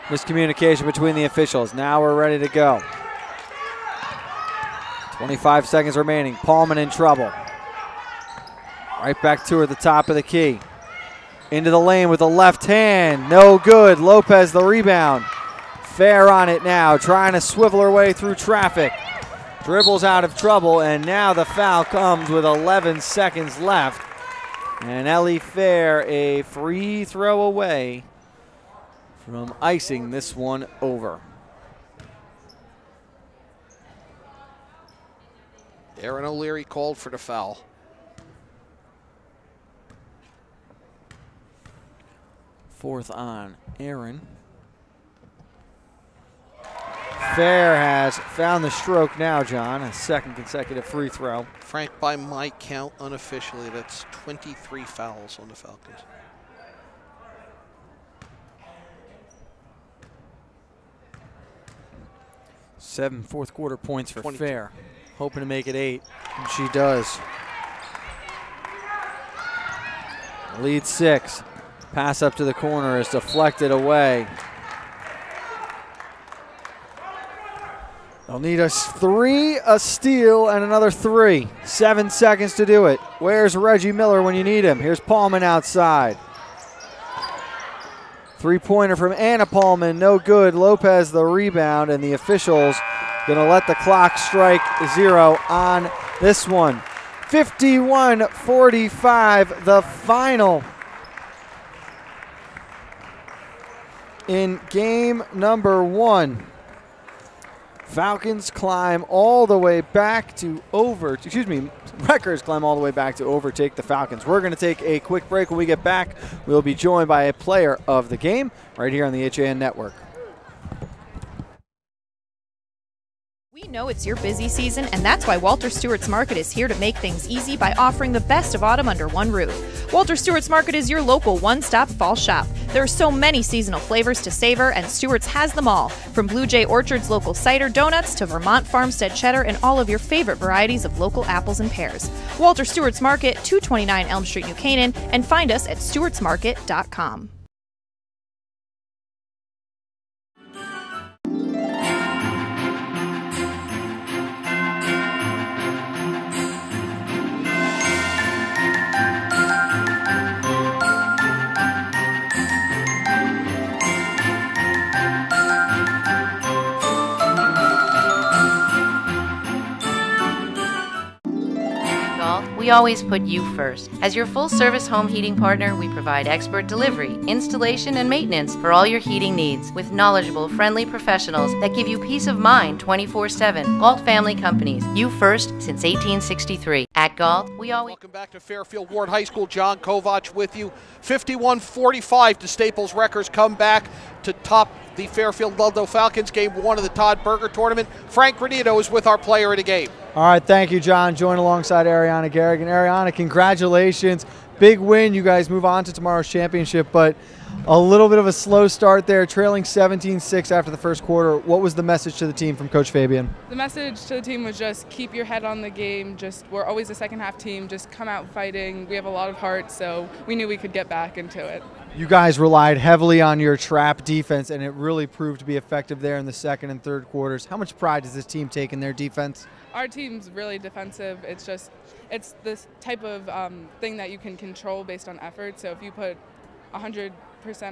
miscommunication between the officials. Now we're ready to go. 25 seconds remaining. Paulman in trouble. Right back to her at the top of the key. Into the lane with the left hand. No good. Lopez the rebound. Fair on it now, trying to swivel her way through traffic. Dribbles out of trouble, and now the foul comes with 11 seconds left. And Ellie Fair a free throw away from icing this one over. Aaron O'Leary called for the foul. Fourth on Aaron. Fair has found the stroke now, John. A second consecutive free throw. Frank, by my count, unofficially, that's 23 fouls on the Falcons. Seven fourth quarter points for 22. Fair. Hoping to make it 8, and she does. Lead 6. Pass up to the corner is deflected away. They'll need a 3, a steal, and another 3. 7 seconds to do it. Where's Reggie Miller when you need him? Here's Paulman outside. Three-pointer from Anna Paulman, no good. Lopez the rebound, and the officials going to let the clock strike 0 on this one. 51-45, the final in game number 1. Falcons climb all the way back to Wreckers climb all the way back to overtake the Falcons. We're going to take a quick break. When we get back, we'll be joined by a player of the game right here on the HAN Network. We know it's your busy season, and that's why Walter Stewart's Market is here to make things easy by offering the best of autumn under one roof. Walter Stewart's Market is your local one-stop fall shop. There are so many seasonal flavors to savor, and Stewart's has them all. From Blue Jay Orchard's local cider donuts to Vermont Farmstead cheddar and all of your favorite varieties of local apples and pears. Walter Stewart's Market, 229 Elm Street, New Canaan, and find us at stewartsmarket.com. We always put you first. As your full-service home heating partner, we provide expert delivery, installation, and maintenance for all your heating needs with knowledgeable, friendly professionals that give you peace of mind 24/7. Galt Family Companies, you first since 1863. At Galt, we always... Welcome back to Fairfield Ward High School. John Kovach with you. 51-45 to Staples Wreckers come back to top the Fairfield Ludlow Falcons. Game 1 of the Todd Burger tournament. Frank Granito is with our player of the game. All right, thank you, John. Join alongside Ariana Garrigan. Ariana, congratulations. Big win. You guys move on to tomorrow's championship, but a little bit of a slow start there, trailing 17-6 after the first quarter. What was the message to the team from Coach Fabian? The message to the team was just keep your head on the game. We're always a second half team. Just come out fighting. We have a lot of heart, so we knew we could get back into it. You guys relied heavily on your trap defense, and it really proved to be effective there in the second and third quarters. How much pride does this team take in their defense? Our team's really defensive. It's this type of thing that you can control based on effort. So if you put 100%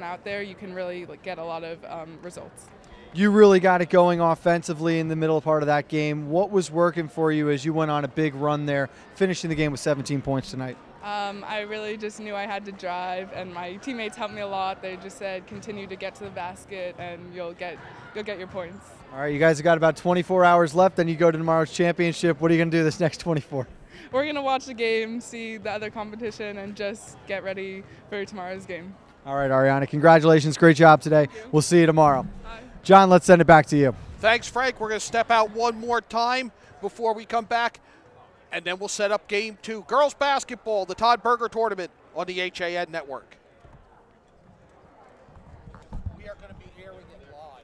out there, you can really get a lot of results. You really got it going offensively in the middle part of that game. What was working for you as you went on a big run there, finishing the game with 17 points tonight? I really just knew I had to drive, and my teammates helped me a lot. They just said, continue to get to the basket, and you'll get your points. All right, you guys have got about 24 hours left, then you go to tomorrow's championship. What are you going to do this next 24? We're going to watch the game, see the other competition, and just get ready for tomorrow's game. All right, Ariana, congratulations. Great job today. We'll see you tomorrow. Bye. John, let's send it back to you. Thanks, Frank. We're going to step out one more time before we come back, and then we'll set up game 2. Girls basketball, the Todd Burger tournament on the HAN Network. We are going to be airing it live.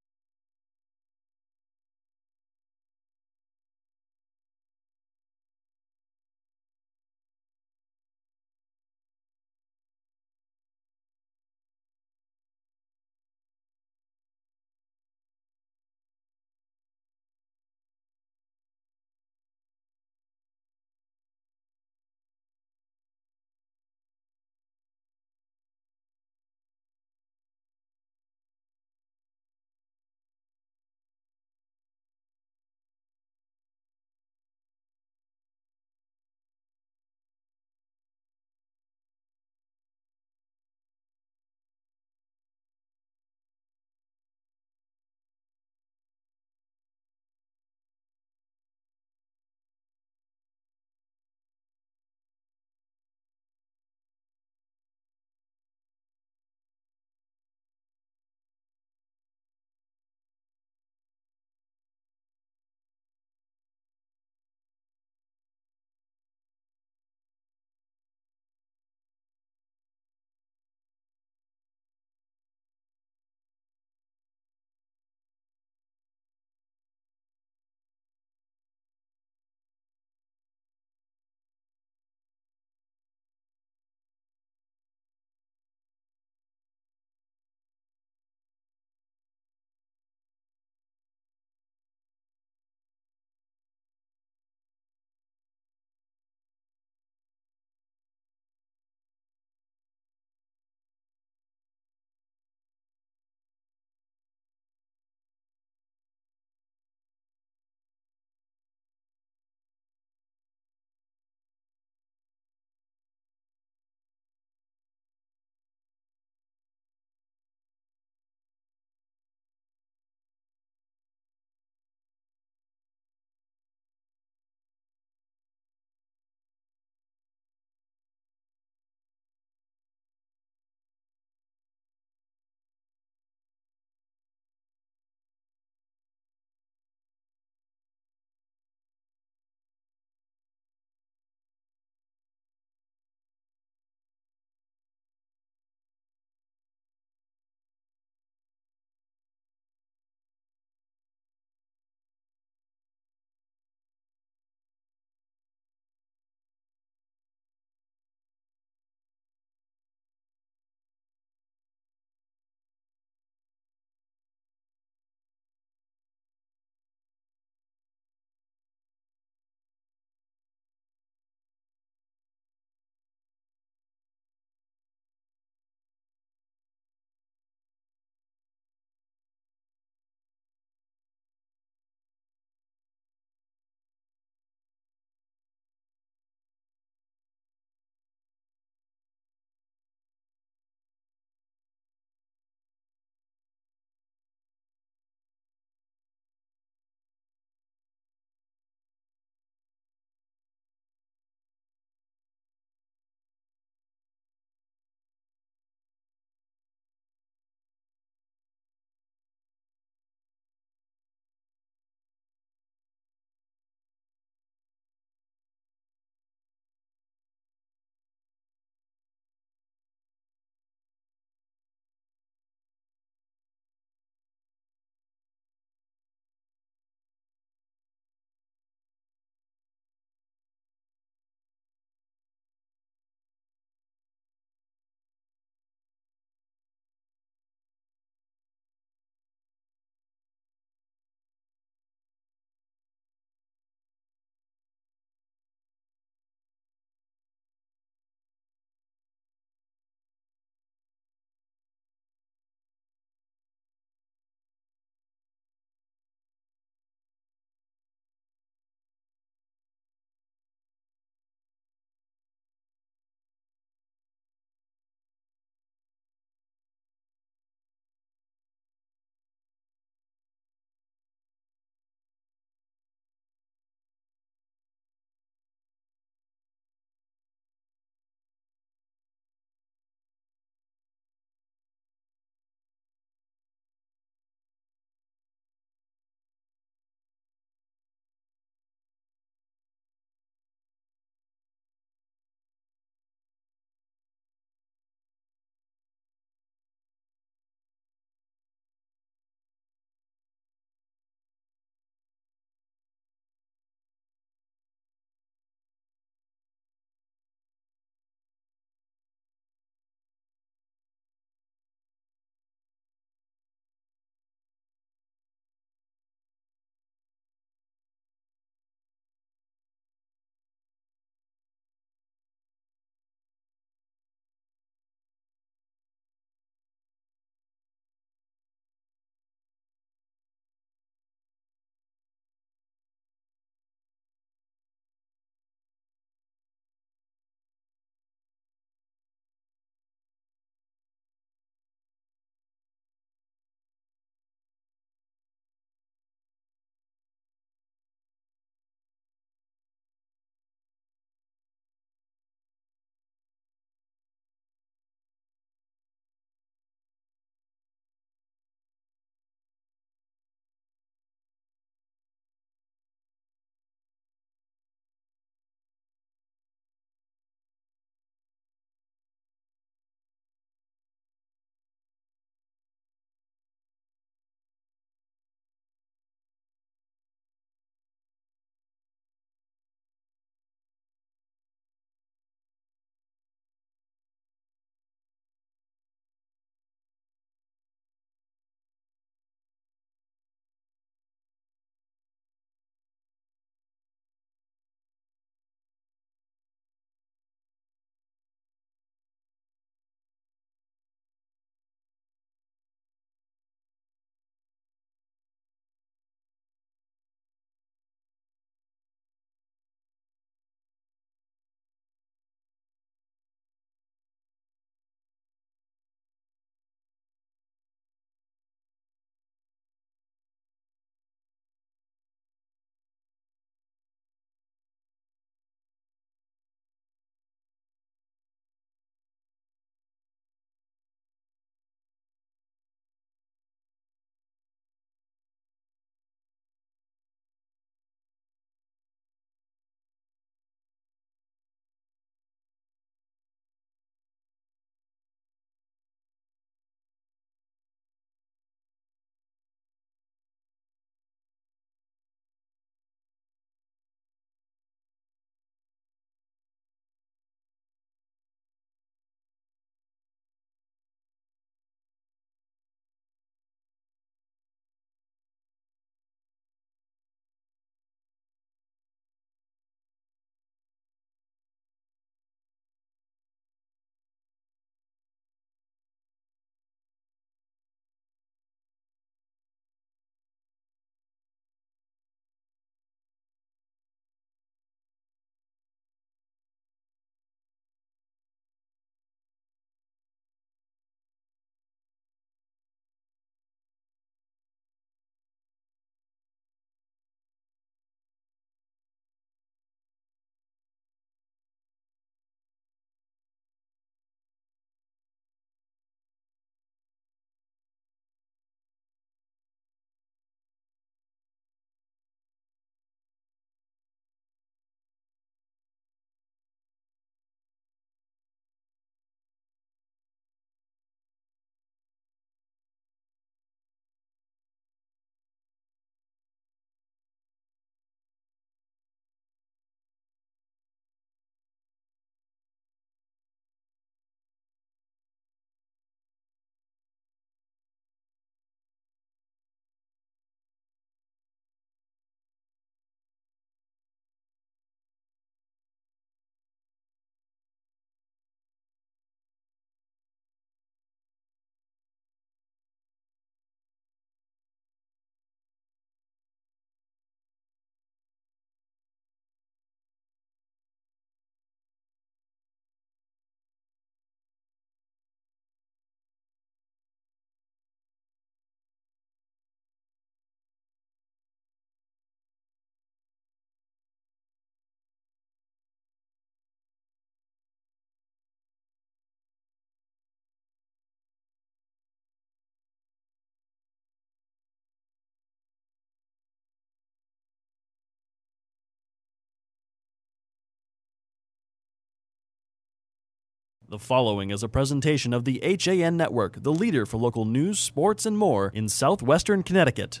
The following is a presentation of the HAN Network, the leader for local news, sports, and more in southwestern Connecticut.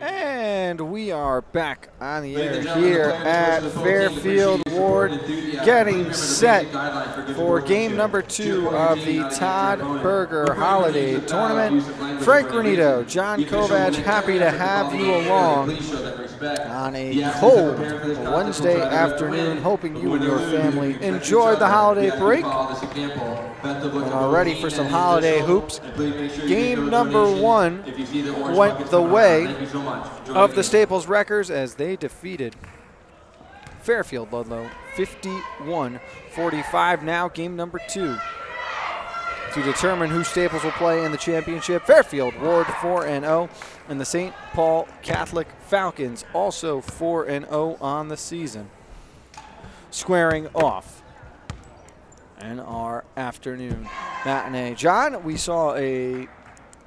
And we are back on the air here at Fairfield Ward, getting set for game number 2 of the Todd Burger Holiday Tournament. Frank Granito, John Kovac, happy to have you along on a cold Wednesday afternoon, hoping you and your family enjoyed the holiday break and are ready for some holiday hoops. Game number 1 went the way of the Staples Wreckers as they defeated Fairfield Ludlow 51-45. Now game number 2 to determine who Staples will play in the championship. Fairfield Ward 4-0, and the St. Paul Catholic Falcons also 4-0 on the season, squaring off in our afternoon matinee. John, we saw a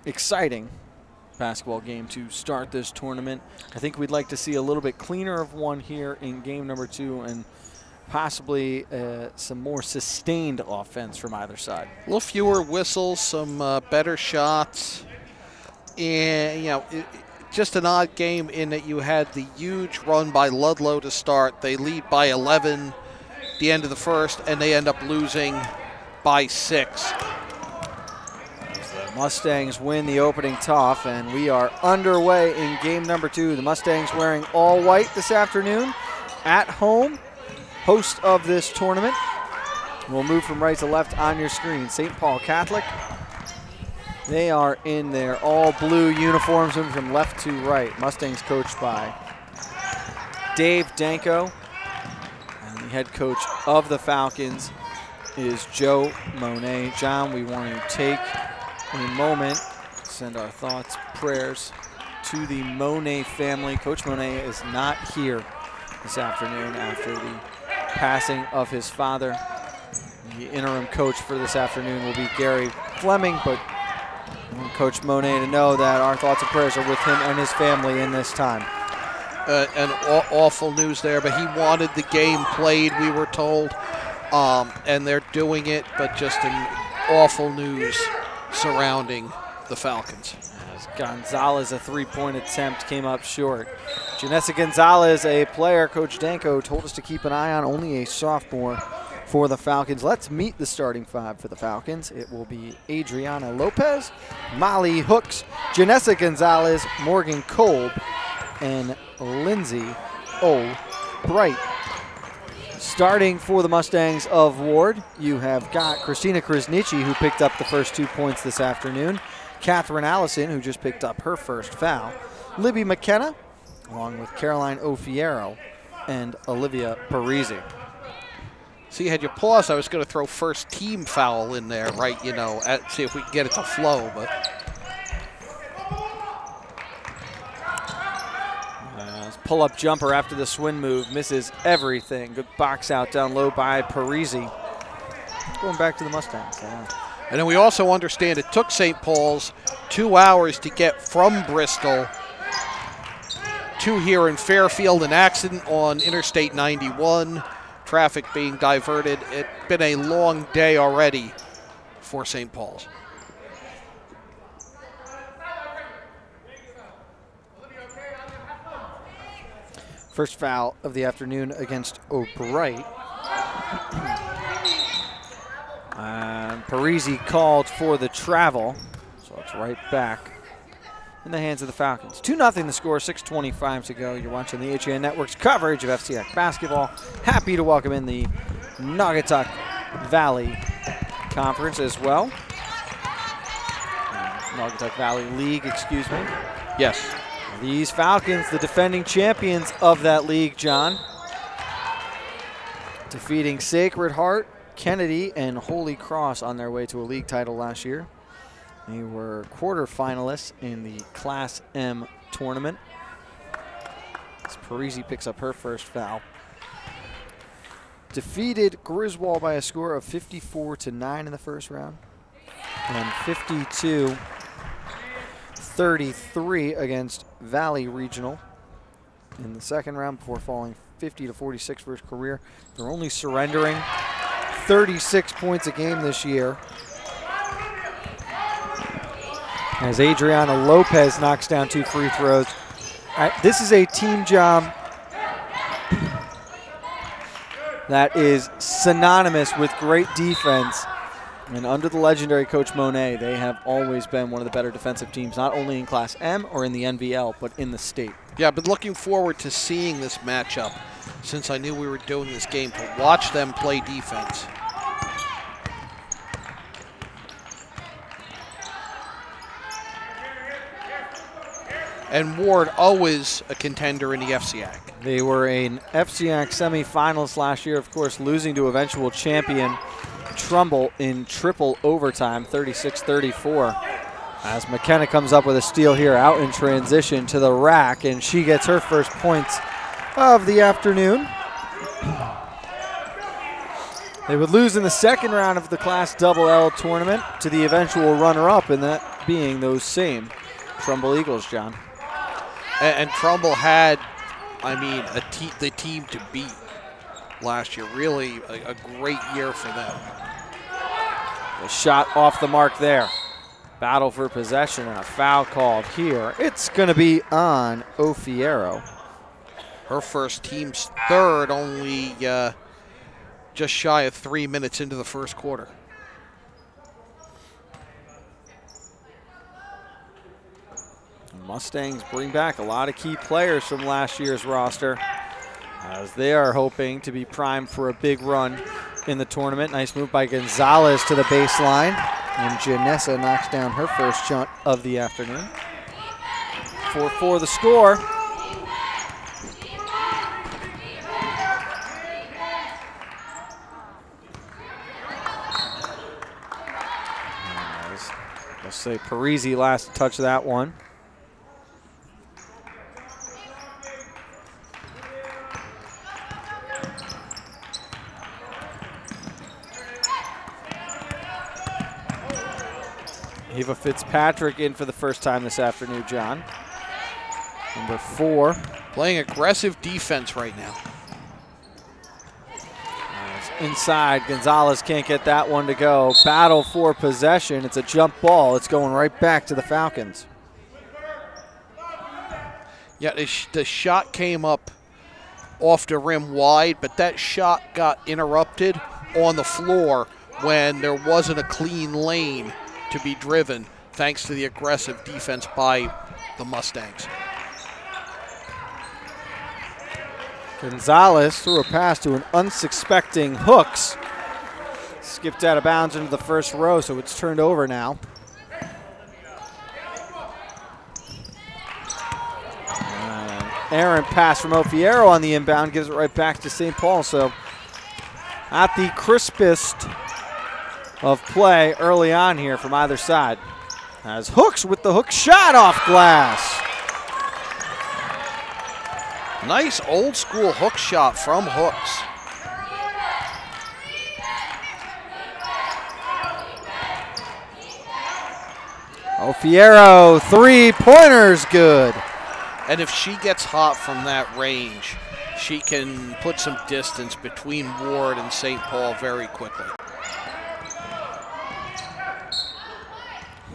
exciting basketball game to start this tournament. I think we'd like to see a little bit cleaner of one here in game number 2 and possibly some more sustained offense from either side. A little fewer whistles, some better shots, and just an odd game in that you had the huge run by Ludlow to start. They lead by 11 at the end of the first, and they end up losing by 6. Mustangs win the opening toss, and we are underway in game number 2. The Mustangs wearing all white this afternoon at home, host of this tournament. We'll move from right to left on your screen. St. Paul Catholic, they are in their all blue uniforms, moving from left to right. Mustangs coached by Dave Danko, and the head coach of the Falcons is Joe Monet. John, we want to take a moment, send our thoughts, prayers to the Monet family. Coach Monet is not here this afternoon after the passing of his father. The interim coach for this afternoon will be Gary Fleming, but I want Coach Monet to know that our thoughts and prayers are with him and his family in this time. And awful news there, but he wanted the game played, we were told, and they're doing it, but just an awful news surrounding the Falcons. As Gonzalez, a three-point attempt came up short. Janessa Gonzalez, a player Coach Danko told us to keep an eye on, only a sophomore for the Falcons. Let's meet the starting 5 for the Falcons. It will be Adriana Lopez, Molly Hooks, Janessa Gonzalez, Morgan Kolb, and Lindsay O'Bright. Starting for the Mustangs of Ward, you have got Christina Krasnichi, who picked up the first 2 points this afternoon, Catherine Allison, who just picked up her first foul, Libby McKenna, along with Caroline Ofiero and Olivia Parisi. See, had you paused, I was going to throw first team foul in there, right, see if we can get it to flow, but... Pull-up jumper after the swing move, misses everything. Good box out down low by Parisi. Going back to the Mustangs. Yeah. And then we also understand it took St. Paul's 2 hours to get from Bristol to here in Fairfield. An accident on Interstate 91, traffic being diverted. It's been a long day already for St. Paul's. First foul of the afternoon against O'Bright. And Parisi called for the travel, so it's right back in the hands of the Falcons. 2-0 the score, 6:25 to go. You're watching the HAN Network's coverage of FCX basketball. Happy to welcome in the Naugatuck Valley Conference as well. Naugatuck Valley League, excuse me. Yes. These Falcons, the defending champions of that league, John. Defeating Sacred Heart, Kennedy, and Holy Cross on their way to a league title last year. They were quarterfinalists in the Class M tournament. As Parisi picks up her first foul. Defeated Griswold by a score of 54-9 in the first round. And 52-33 against Valley Regional in the second round before falling 50-46 for his career. They're only surrendering 36 points a game this year. As Adriana Lopez knocks down 2 free throws. This is a team job that is synonymous with great defense. And under the legendary Coach Monet, they have always been one of the better defensive teams, not only in Class M or in the NVL, but in the state. Yeah, I've been looking forward to seeing this matchup since I knew we were doing this game, to watch them play defense. And Ward, always a contender in the FCAC. They were an FCAC semifinalist last year, of course, losing to eventual champion Trumbull in triple overtime, 36-34. As McKenna comes up with a steal here, out in transition to the rack, and she gets her first points of the afternoon. They would lose in the second round of the Class L tournament to the eventual runner-up, and that being those same Trumbull Eagles, John. And Trumbull had, I mean, the team to beat last year. Really a great year for them. The shot off the mark there. Battle for possession and a foul called here. It's going to be on Ofiero. Her first, team's third, only just shy of 3 minutes into the first quarter. Mustangs bring back a lot of key players from last year's roster as they are hoping to be primed for a big run in the tournament. Nice move by Gonzalez to the baseline, and Janessa knocks down her first shot of the afternoon. 4-4 the score. Let's say Parisi last touch that one. Eva Fitzpatrick in for the first time this afternoon, John. Number 4. Playing aggressive defense right now. Inside, Gonzalez can't get that one to go. Battle for possession. It's a jump ball. It's going right back to the Falcons. Yeah, the shot came up off the rim wide, but that shot got interrupted on the floor when there wasn't a clean lane to be driven, thanks to the aggressive defense by the Mustangs. Gonzalez threw a pass to an unsuspecting Hooks. Skipped out of bounds into the first row, so it's turned over now. Aaron pass from Ofiero on the inbound, gives it right back to St. Paul. So at the crispest of play early on here from either side. As Hooks with the hook shot off glass. Nice old school hook shot from Hooks. Ofiero, 3-pointers good. And if she gets hot from that range, she can put some distance between Ward and St. Paul very quickly.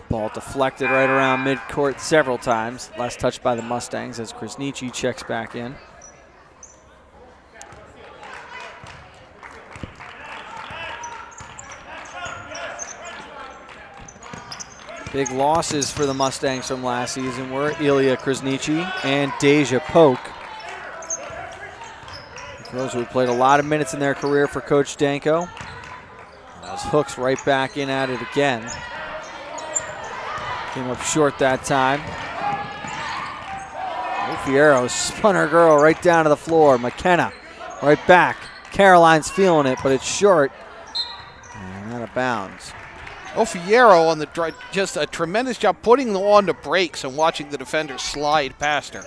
Ball deflected right around midcourt several times. Last touched by the Mustangs as Krasniqi checks back in. Big losses for the Mustangs from last season were Ilya Krasniqi and Deja Polk. Girls who have played a lot of minutes in their career for Coach Danko. As Hooks right back in at it again. Came up short that time. Fierro spun her girl right down to the floor. McKenna right back. Caroline's feeling it, but it's short. And out of bounds. Fierro on the drive, just a tremendous job putting on the brakes and watching the defender slide past her.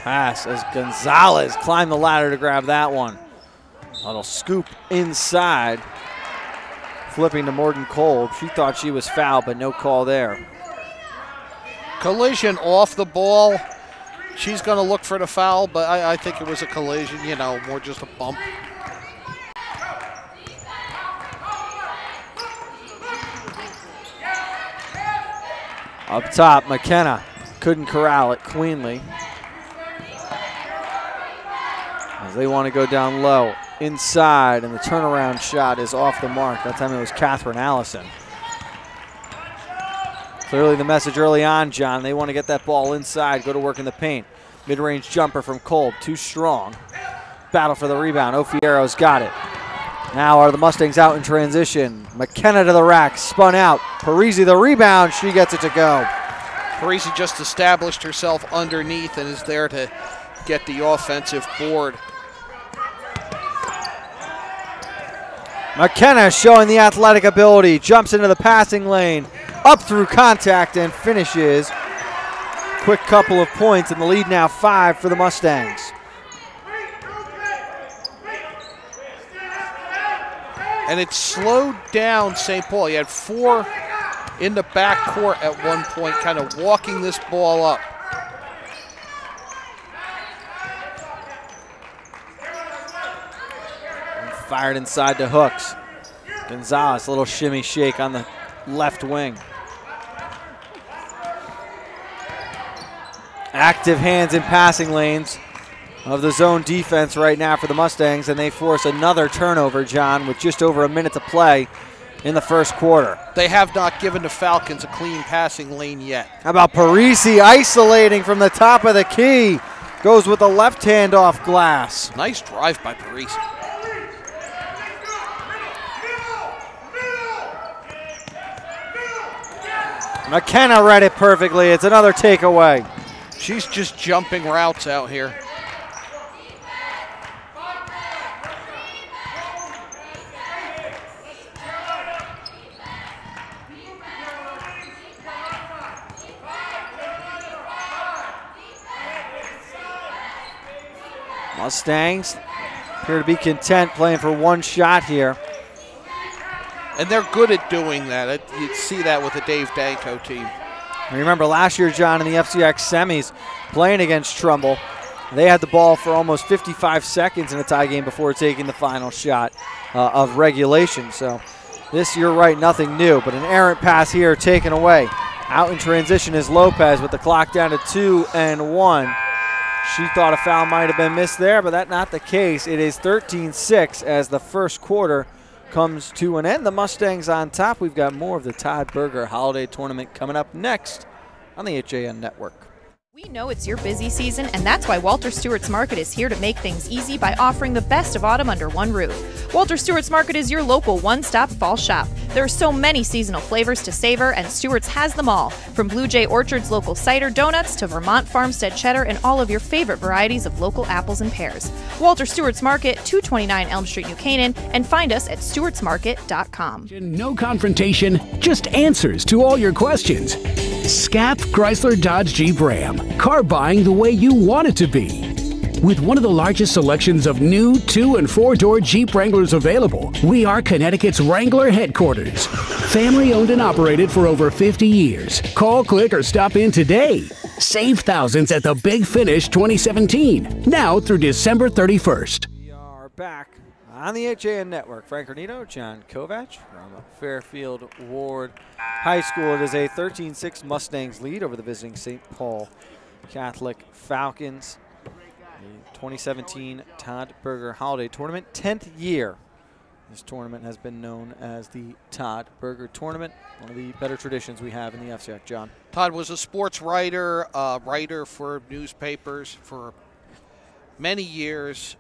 Pass as Gonzalez climbed the ladder to grab that one. A little scoop inside. Flipping to Morgan Kolb. She thought she was fouled, but no call there. Collision off the ball. She's going to look for the foul, but I think it was a collision, you know, more just a bump. Up top, McKenna couldn't corral it cleanly. As they want to go down low. Inside, and the turnaround shot is off the mark. That time it was Catherine Allison. Clearly the message early on, John. They want to get that ball inside, go to work in the paint. Mid-range jumper from Kolb, too strong. Battle for the rebound. Ofierro's got it. Now are the Mustangs out in transition. McKenna to the rack, spun out. Parisi the rebound, she gets it to go. Parisi just established herself underneath and is there to get the offensive board. McKenna showing the athletic ability, jumps into the passing lane, up through contact and finishes. Quick couple of points and the lead now 5 for the Mustangs. And it slowed down St. Paul. You had 4 in the backcourt at one point, kind of walking this ball up. Fired inside to Hooks. Gonzalez, a little shimmy shake on the left wing. Active hands in passing lanes of the zone defense right now for the Mustangs, and they force another turnover, John, with just over a minute to play in the first quarter. They have not given the Falcons a clean passing lane yet. How about Parisi isolating from the top of the key? Goes with the left hand off glass. Nice drive by Parisi. McKenna read it perfectly. It's another takeaway. She's just jumping routes out here. Mustangs appear to be content playing for one shot here. And they're good at doing that. You see that with the Dave Danko team. I remember last year, John, in the FCX semis, playing against Trumbull, they had the ball for almost 55 seconds in a tie game before taking the final shot of regulation. So this, you're right, nothing new, but an errant pass here taken away. Out in transition is Lopez with the clock down to 2 and 1. She thought a foul might have been missed there, but that's not the case. It is 13-6 as the first quarter comes to an end. The Mustangs on top. We've got more of the Todd Burger Holiday Tournament coming up next on the HAN Network. We know it's your busy season, and that's why Walter Stewart's Market is here to make things easy by offering the best of autumn under one roof. Walter Stewart's Market is your local one-stop fall shop. There are so many seasonal flavors to savor, and Stewart's has them all. From Blue Jay Orchard's local cider donuts to Vermont Farmstead cheddar and all of your favorite varieties of local apples and pears. Walter Stewart's Market, 229 Elm Street, New Canaan, and find us at stewartsmarket.com. No confrontation, just answers to all your questions. SCAP Chrysler Dodge Jeep Ram. Car buying the way you want it to be. With one of the largest selections of new 2- and 4-door Jeep Wranglers available, we are Connecticut's Wrangler headquarters. Family owned and operated for over 50 years. Call, click, or stop in today. Save thousands at the Big Finish 2017, now through December 31st. We are back on the HAN Network. Frank Cornito, John Kovac from Fairfield Ward High School. It is a 13-6 Mustangs lead over the visiting St. Paul Catholic Falcons. The 2017 Todd Burger Holiday Tournament, 10th year. This tournament has been known as the Todd Burger Tournament, one of the better traditions we have in the FCX, John. Todd was a sports writer, writer for newspapers for many years.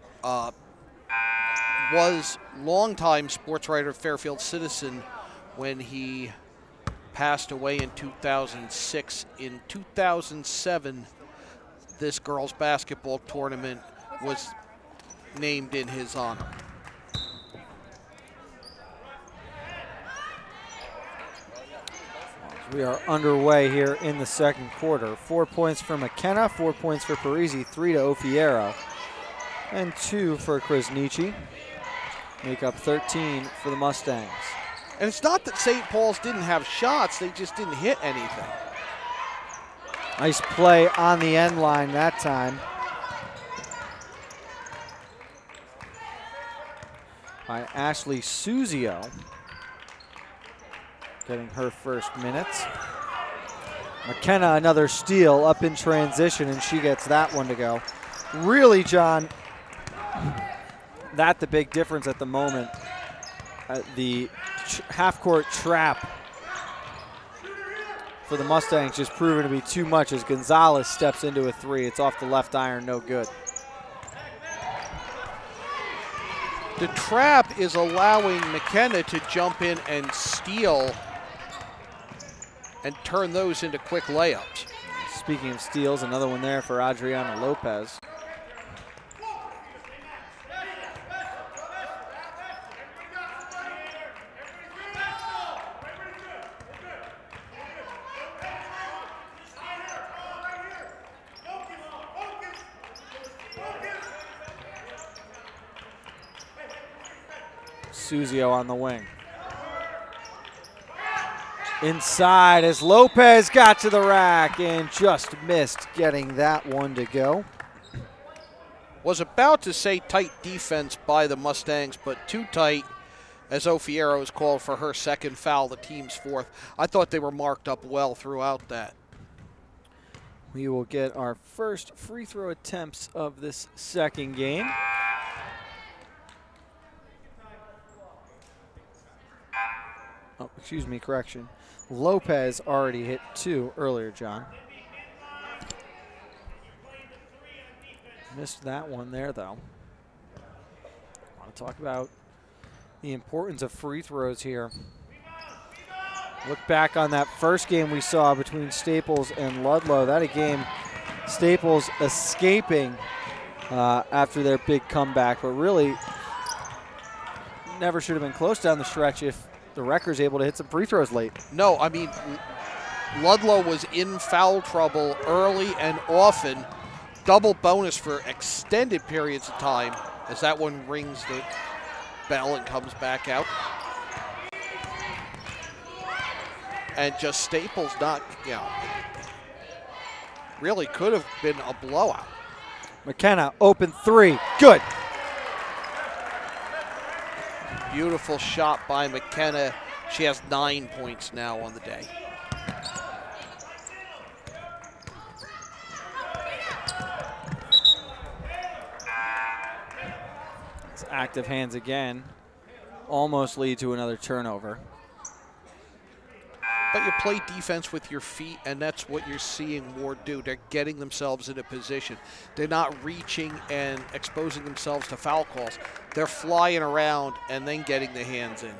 was longtime sports writer, Fairfield Citizen, when he passed away in 2006. In 2007, this girls' basketball tournament was named in his honor. We are underway here in the second quarter. 4 points for McKenna, 4 points for Parisi, 3 to Ofiero, and 2 for Krasniqi. Make up 13 for the Mustangs. And it's not that St. Paul's didn't have shots, they just didn't hit anything. Nice play on the end line that time by Ashley Suzio, getting her first minutes. McKenna, another steal up in transition, and she gets that one to go. Really, John, that's the big difference at the moment. The half-court trap for the Mustangs just proven to be too much as Gonzalez steps into a three. It's off the left iron, no good. The trap is allowing McKenna to jump in and steal and turn those into quick layups. Speaking of steals, another one there for Adriana Lopez. Suzio on the wing. Inside as Lopez got to the rack and just missed getting that one to go. Was about to say tight defense by the Mustangs, but too tight as Ofiero is called for her second foul, the team's fourth. I thought they were marked up well throughout that. We will get our first free throw attempts of this second game. Oh, excuse me, correction. Lopez already hit 2 earlier, John. Missed that one there, though. I want to talk about the importance of free throws here. Look back on that first game we saw between Staples and Ludlow. That a game Staples escaping after their big comeback, but really never should have been close down the stretch if the Wreckers able to hit some free throws late. No, I mean, Ludlow was in foul trouble early and often. Double bonus for extended periods of time as that one rings the bell and comes back out. And just Staples not, really could have been a blowout. McKenna, open 3, good. Beautiful shot by McKenna. She has 9 points now on the day. It's active hands again. Almost lead to another turnover. But you play defense with your feet, and that's what you're seeing Ward do. They're getting themselves in a position. They're not reaching and exposing themselves to foul calls. They're flying around and then getting the hands in.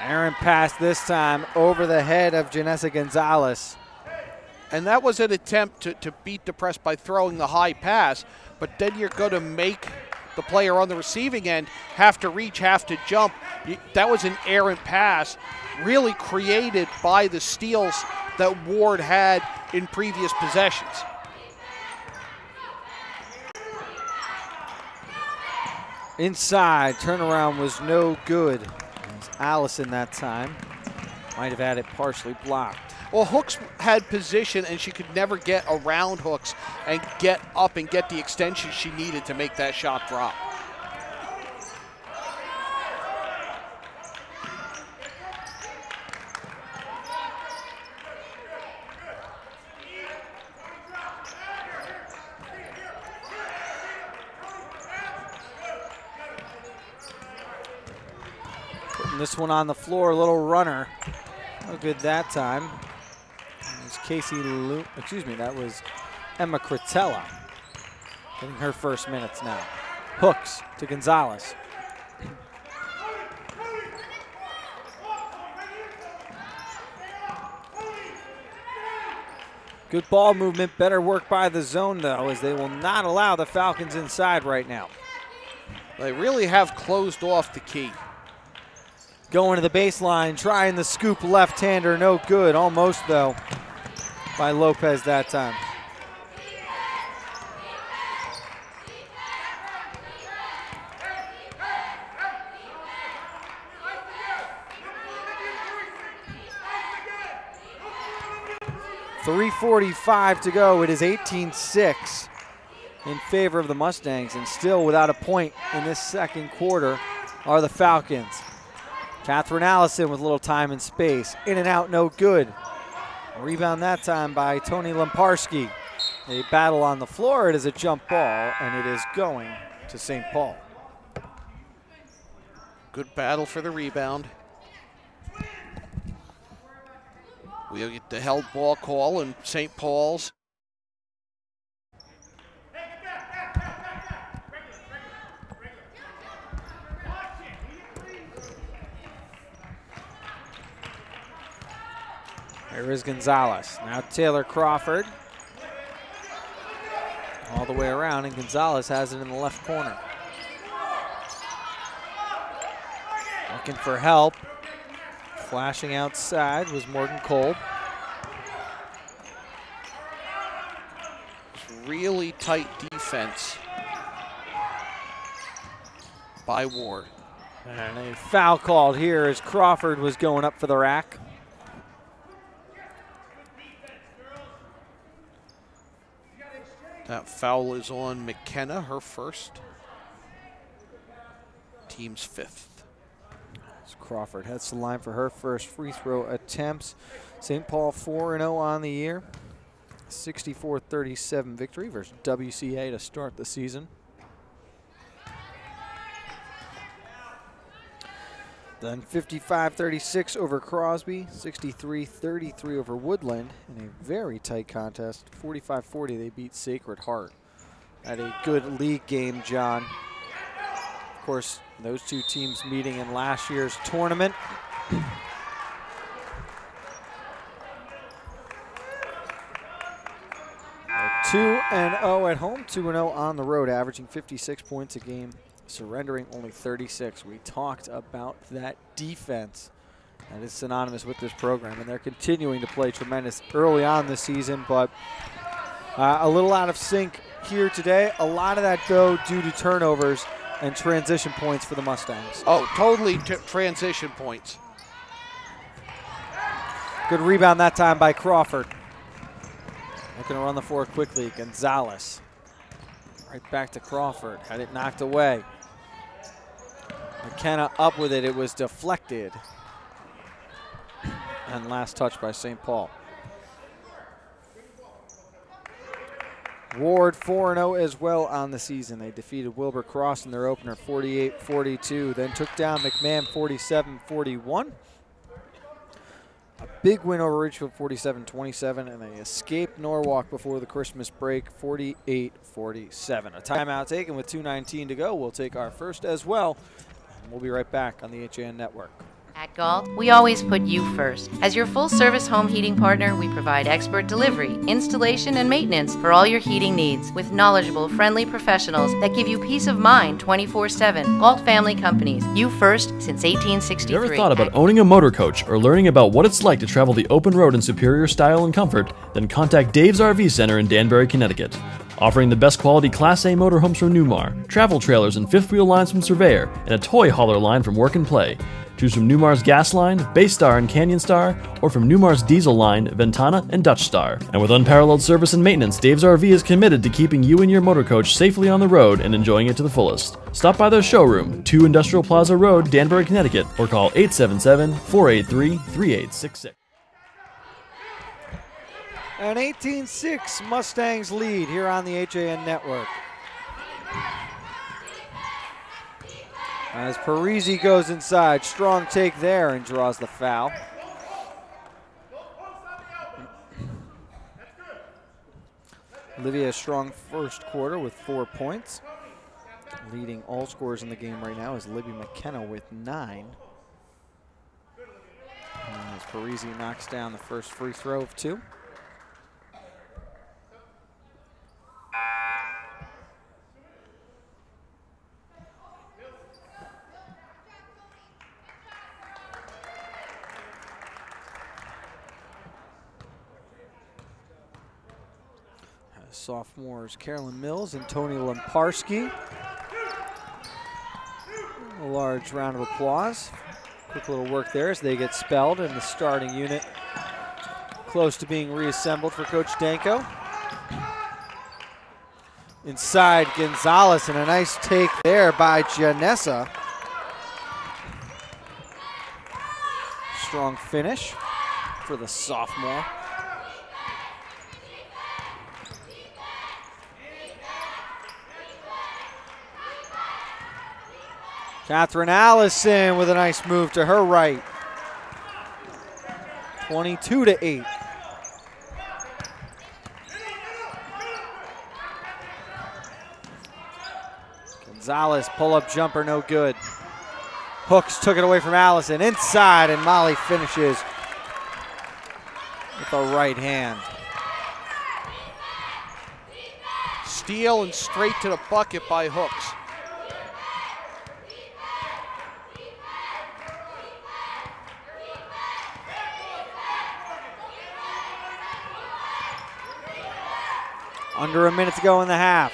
Aaron passed this time over the head of Janessa Gonzalez. And that was an attempt to beat the press by throwing the high pass, but then you're going to make the player on the receiving end have to reach, have to jump. That was an errant pass, really created by the steals that Ward had in previous possessions. Inside, turnaround was no good. It was Allison that time. Might have had it partially blocked. Well, Hooks had position, and she could never get around Hooks and get up and get the extension she needed to make that shot drop. Putting this one on the floor, a little runner. No good that time. As that was Emma Cretella getting her first minutes now. Hooks to Gonzalez. Good ball movement, better work by the zone though, as they will not allow the Falcons inside right now. They really have closed off the key. Going to the baseline, trying the scoop left-hander, no good. Almost though by Lopez that time. .345 to go. It is 18-6 in favor of the Mustangs, and still without a point in this second quarter are the Falcons. Catherine Allison with a little time and space. In and out, no good. Rebound that time by Tony Lemparski. A battle on the floor. It is a jump ball, and it is going to St. Paul. Good battle for the rebound. We'll get the held ball call in St. Paul's. There is Gonzalez. Now Taylor Crawford. All the way around, and Gonzalez has it in the left corner. Looking for help. Flashing outside was Morgan Kolb. Really tight defense by Ward. And a foul called here as Crawford was going up for the rack. That foul is on McKenna, her first. Team's fifth. Crawford heads to the line for her first free throw attempts. St. Paul 4-0 on the year. 64-37 victory versus WCA to start the season. Then 55-36 over Crosby, 63-33 over Woodland in a very tight contest. 45-40 they beat Sacred Heart. At a good league game, John. Of course, those two teams meeting in last year's tournament. They're 2-0 at home, 2-0 on the road, averaging 56 points a game, surrendering only 36. We talked about that defense that is synonymous with this program, and they're continuing to play tremendous early on this season, but a little out of sync here today. A lot of that, though, due to turnovers and transition points for the Mustangs. Oh, totally transition points. Good rebound that time by Crawford. Looking to run the floor quickly. Gonzalez. Right back to Crawford. Had it knocked away. McKenna up with it. It was deflected. And last touch by St. Paul. Ward 4-0 as well on the season. They defeated Wilbur Cross in their opener 48-42. Then took down McMahon 47-41. A big win over Ridgefield 47-27, and they escaped Norwalk before the Christmas break 48-47. A timeout taken with 2:19 to go. We'll take our first as well. And we'll be right back on the HAN Network. At Galt, we always put you first. As your full-service home heating partner, we provide expert delivery, installation, and maintenance for all your heating needs with knowledgeable, friendly professionals that give you peace of mind 24/7. Galt Family Companies, you first since 1863. You ever thought about owning a motor coach or learning about what it's like to travel the open road in superior style and comfort? Then contact Dave's RV Center in Danbury, Connecticut. Offering the best quality Class A motorhomes from Newmar, travel trailers and fifth wheel lines from Surveyor, and a toy hauler line from Work and Play. Choose from Newmar's Gas Line, Baystar and Canyon Star, or from Newmar's Diesel Line, Ventana and Dutch Star. And with unparalleled service and maintenance, Dave's RV is committed to keeping you and your motor coach safely on the road and enjoying it to the fullest. Stop by their showroom, 2 Industrial Plaza Road, Danbury, Connecticut, or call 877-483-3866. An 18-6 Mustangs lead here on the HAN Network. As Parisi goes inside, strong take there and draws the foul. Livia a strong first quarter with 4 points. Leading all scorers in the game right now is Libby McKenna with 9. As Parisi knocks down the first free throw of 2. Sophomores Carolyn Mills and Tony Lemparski. A large round of applause. Quick little work there as they get spelled in the starting unit. Close to being reassembled for Coach Danko. Inside Gonzalez, and a nice take there by Janessa. Strong finish for the sophomore. Catherine Allison with a nice move to her right. 22-8. Gonzalez, pull-up jumper, no good. Hooks took it away from Allison. Inside, and Molly finishes with the right hand. Steal and straight to the bucket by Hooks. Under a minute to go in the half.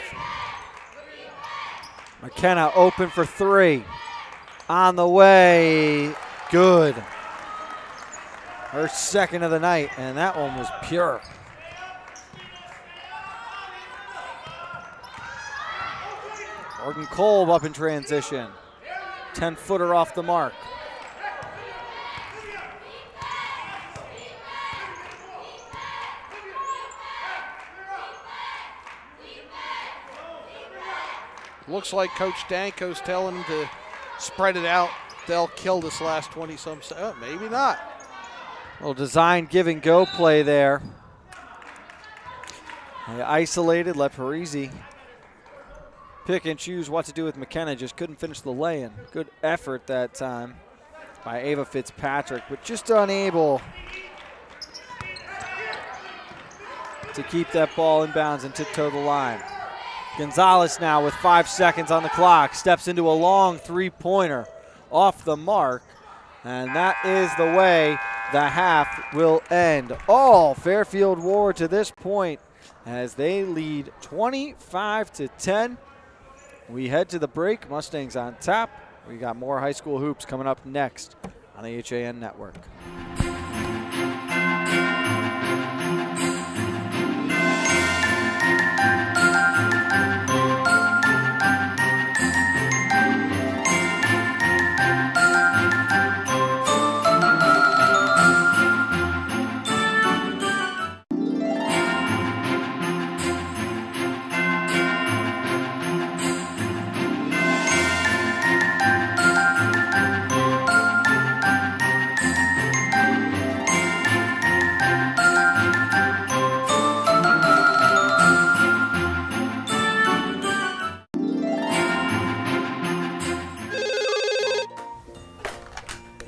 McKenna open for 3. On the way, good. Her second of the night, and that one was pure. Morgan Kolb up in transition. 10-footer off the mark. Looks like Coach Danko's telling them to spread it out. They'll kill this last 20-some seconds. Maybe not. Little design give and go play there. They isolated, let Parisi pick and choose what to do with McKenna. Just couldn't finish the lay-in. Good effort that time by Ava Fitzpatrick, but just unable to keep that ball in bounds and tiptoe the line. Gonzalez now with 5 seconds on the clock, steps into a long three-pointer off the mark, and that is the way the half will end. All Fairfield War to this point as they lead 25-10. We head to the break. Mustangs on top. We got more high school hoops coming up next on the HAN Network.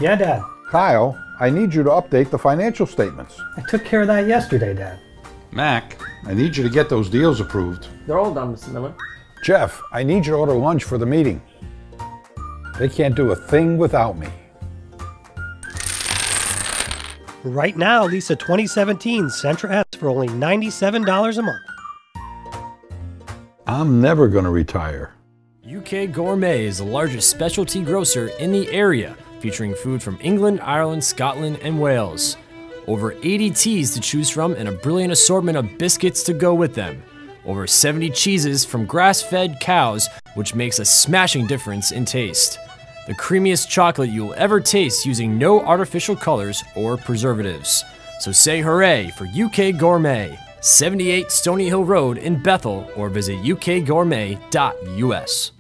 Yeah, Dad. Kyle, I need you to update the financial statements. I took care of that yesterday, Dad. Mac, I need you to get those deals approved. They're all done, Mr. Miller. Jeff, I need you to order lunch for the meeting. They can't do a thing without me. Right now, Lisa 2017 Sentra S for only $97 a month. I'm never going to retire. UK Gourmet is the largest specialty grocer in the area, featuring food from England, Ireland, Scotland, and Wales. Over 80 teas to choose from and a brilliant assortment of biscuits to go with them. Over 70 cheeses from grass-fed cows, which makes a smashing difference in taste. The creamiest chocolate you'll ever taste using no artificial colors or preservatives. So say hooray for UK Gourmet, 78 Stony Hill Road in Bethel, or visit ukgourmet.us.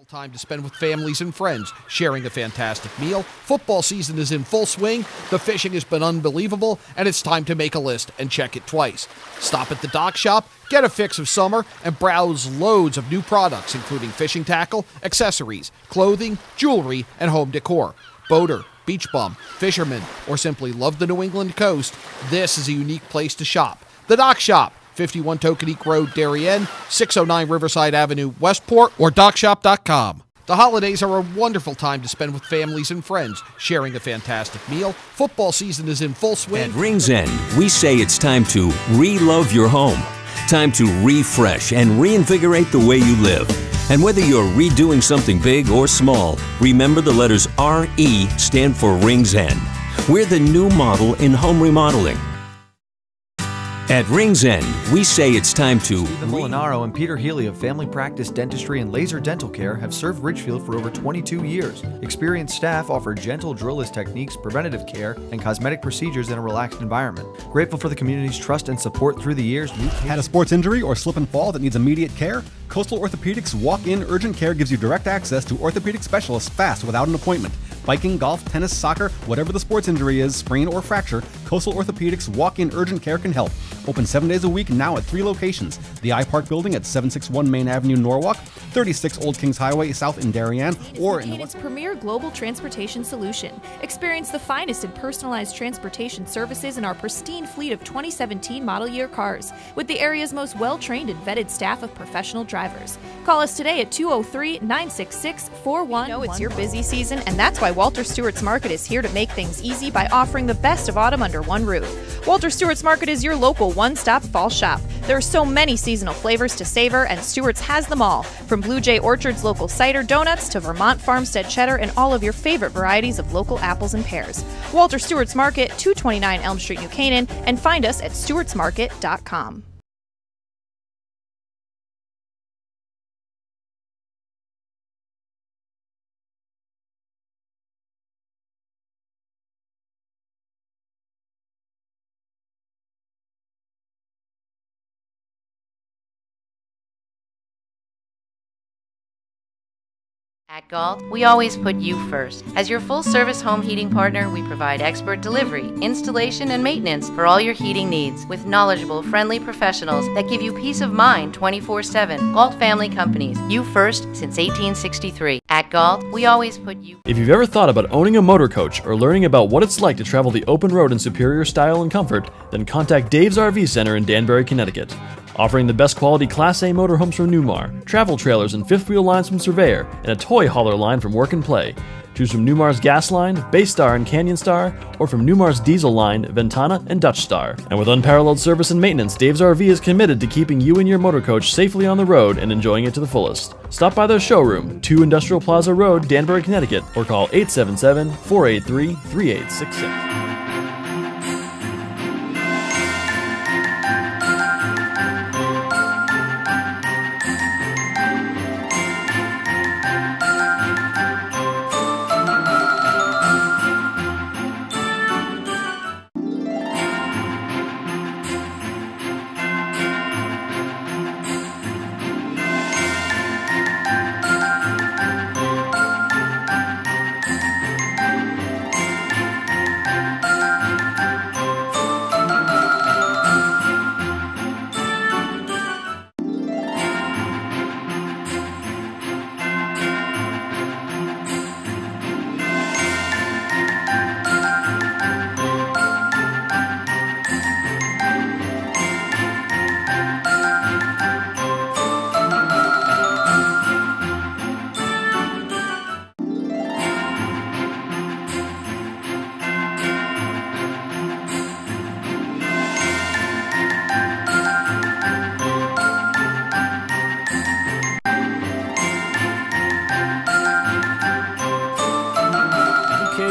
Time to spend with families and friends, sharing a fantastic meal. Football season is in full swing, the fishing has been unbelievable, and it's time to make a list and check it twice. Stop at the dock shop, get a fix of summer, and browse loads of new products, including fishing tackle, accessories, clothing, jewelry, and home decor. Boater, beach bum, fisherman, or simply love the New England coast, this is a unique place to shop. The Dock Shop, 51 Tokenique Road, Darien, 609 Riverside Avenue, Westport, or dockshop.com. The holidays are a wonderful time to spend with families and friends, sharing a fantastic meal. Football season is in full swing. At Rings End, we say it's time to re-love your home. Time to refresh and reinvigorate the way you live. And whether you're redoing something big or small, remember the letters RE stand for Rings End. We're the new model in home remodeling. At Rings End, we say it's time to... Stephen Molinaro and Peter Healy of Family Practice Dentistry and Laser Dental Care have served Ridgefield for over 22 years. Experienced staff offer gentle drillless techniques, preventative care, and cosmetic procedures in a relaxed environment. Grateful for the community's trust and support through the years. Had a sports injury or slip and fall that needs immediate care? Coastal Orthopedics Walk-In Urgent Care gives you direct access to orthopedic specialists fast without an appointment. Biking, golf, tennis, soccer, whatever the sports injury is, sprain or fracture, Coastal Orthopedics Walk-In Urgent Care can help. Open 7 days a week now at 3 locations. The iPark Building at 761 Main Avenue, Norwalk, 36 Old Kings Highway South in Darien, or in its premier global transportation solution. Experience the finest in personalized transportation services in our pristine fleet of 2017 model year cars, with the area's most well-trained and vetted staff of professional drivers. Call us today at 203-966-4111. We know it's your busy season, and that's why Walter Stewart's Market is here to make things easy by offering the best of autumn under one roof. Walter Stewart's Market is your local one-stop fall shop. There are so many seasonal flavors to savor, and Stewart's has them all, from Blue Jay Orchard's local cider donuts to Vermont Farmstead cheddar and all of your favorite varieties of local apples and pears. Walter Stewart's Market, 229 Elm Street, New Canaan, and find us at stewartsmarket.com. At Galt, we always put you first. As your full-service home heating partner, we provide expert delivery, installation, and maintenance for all your heating needs with knowledgeable, friendly professionals that give you peace of mind 24/7. Galt Family Companies, you first since 1863. At Galt, we always put you... If you've ever thought about owning a motor coach or learning about what it's like to travel the open road in superior style and comfort, then contact Dave's RV Center in Danbury, Connecticut. Offering the best quality Class A motorhomes from Newmar, travel trailers and fifth wheel lines from Surveyor, and a toy hauler line from Work and Play. Choose from Newmar's Gas Line, Baystar and Canyon Star, or from Newmar's Diesel Line, Ventana and Dutch Star. And with unparalleled service and maintenance, Dave's RV is committed to keeping you and your motor coach safely on the road and enjoying it to the fullest. Stop by their showroom, 2 Industrial Plaza Road, Danbury, Connecticut, or call 877-483-3866.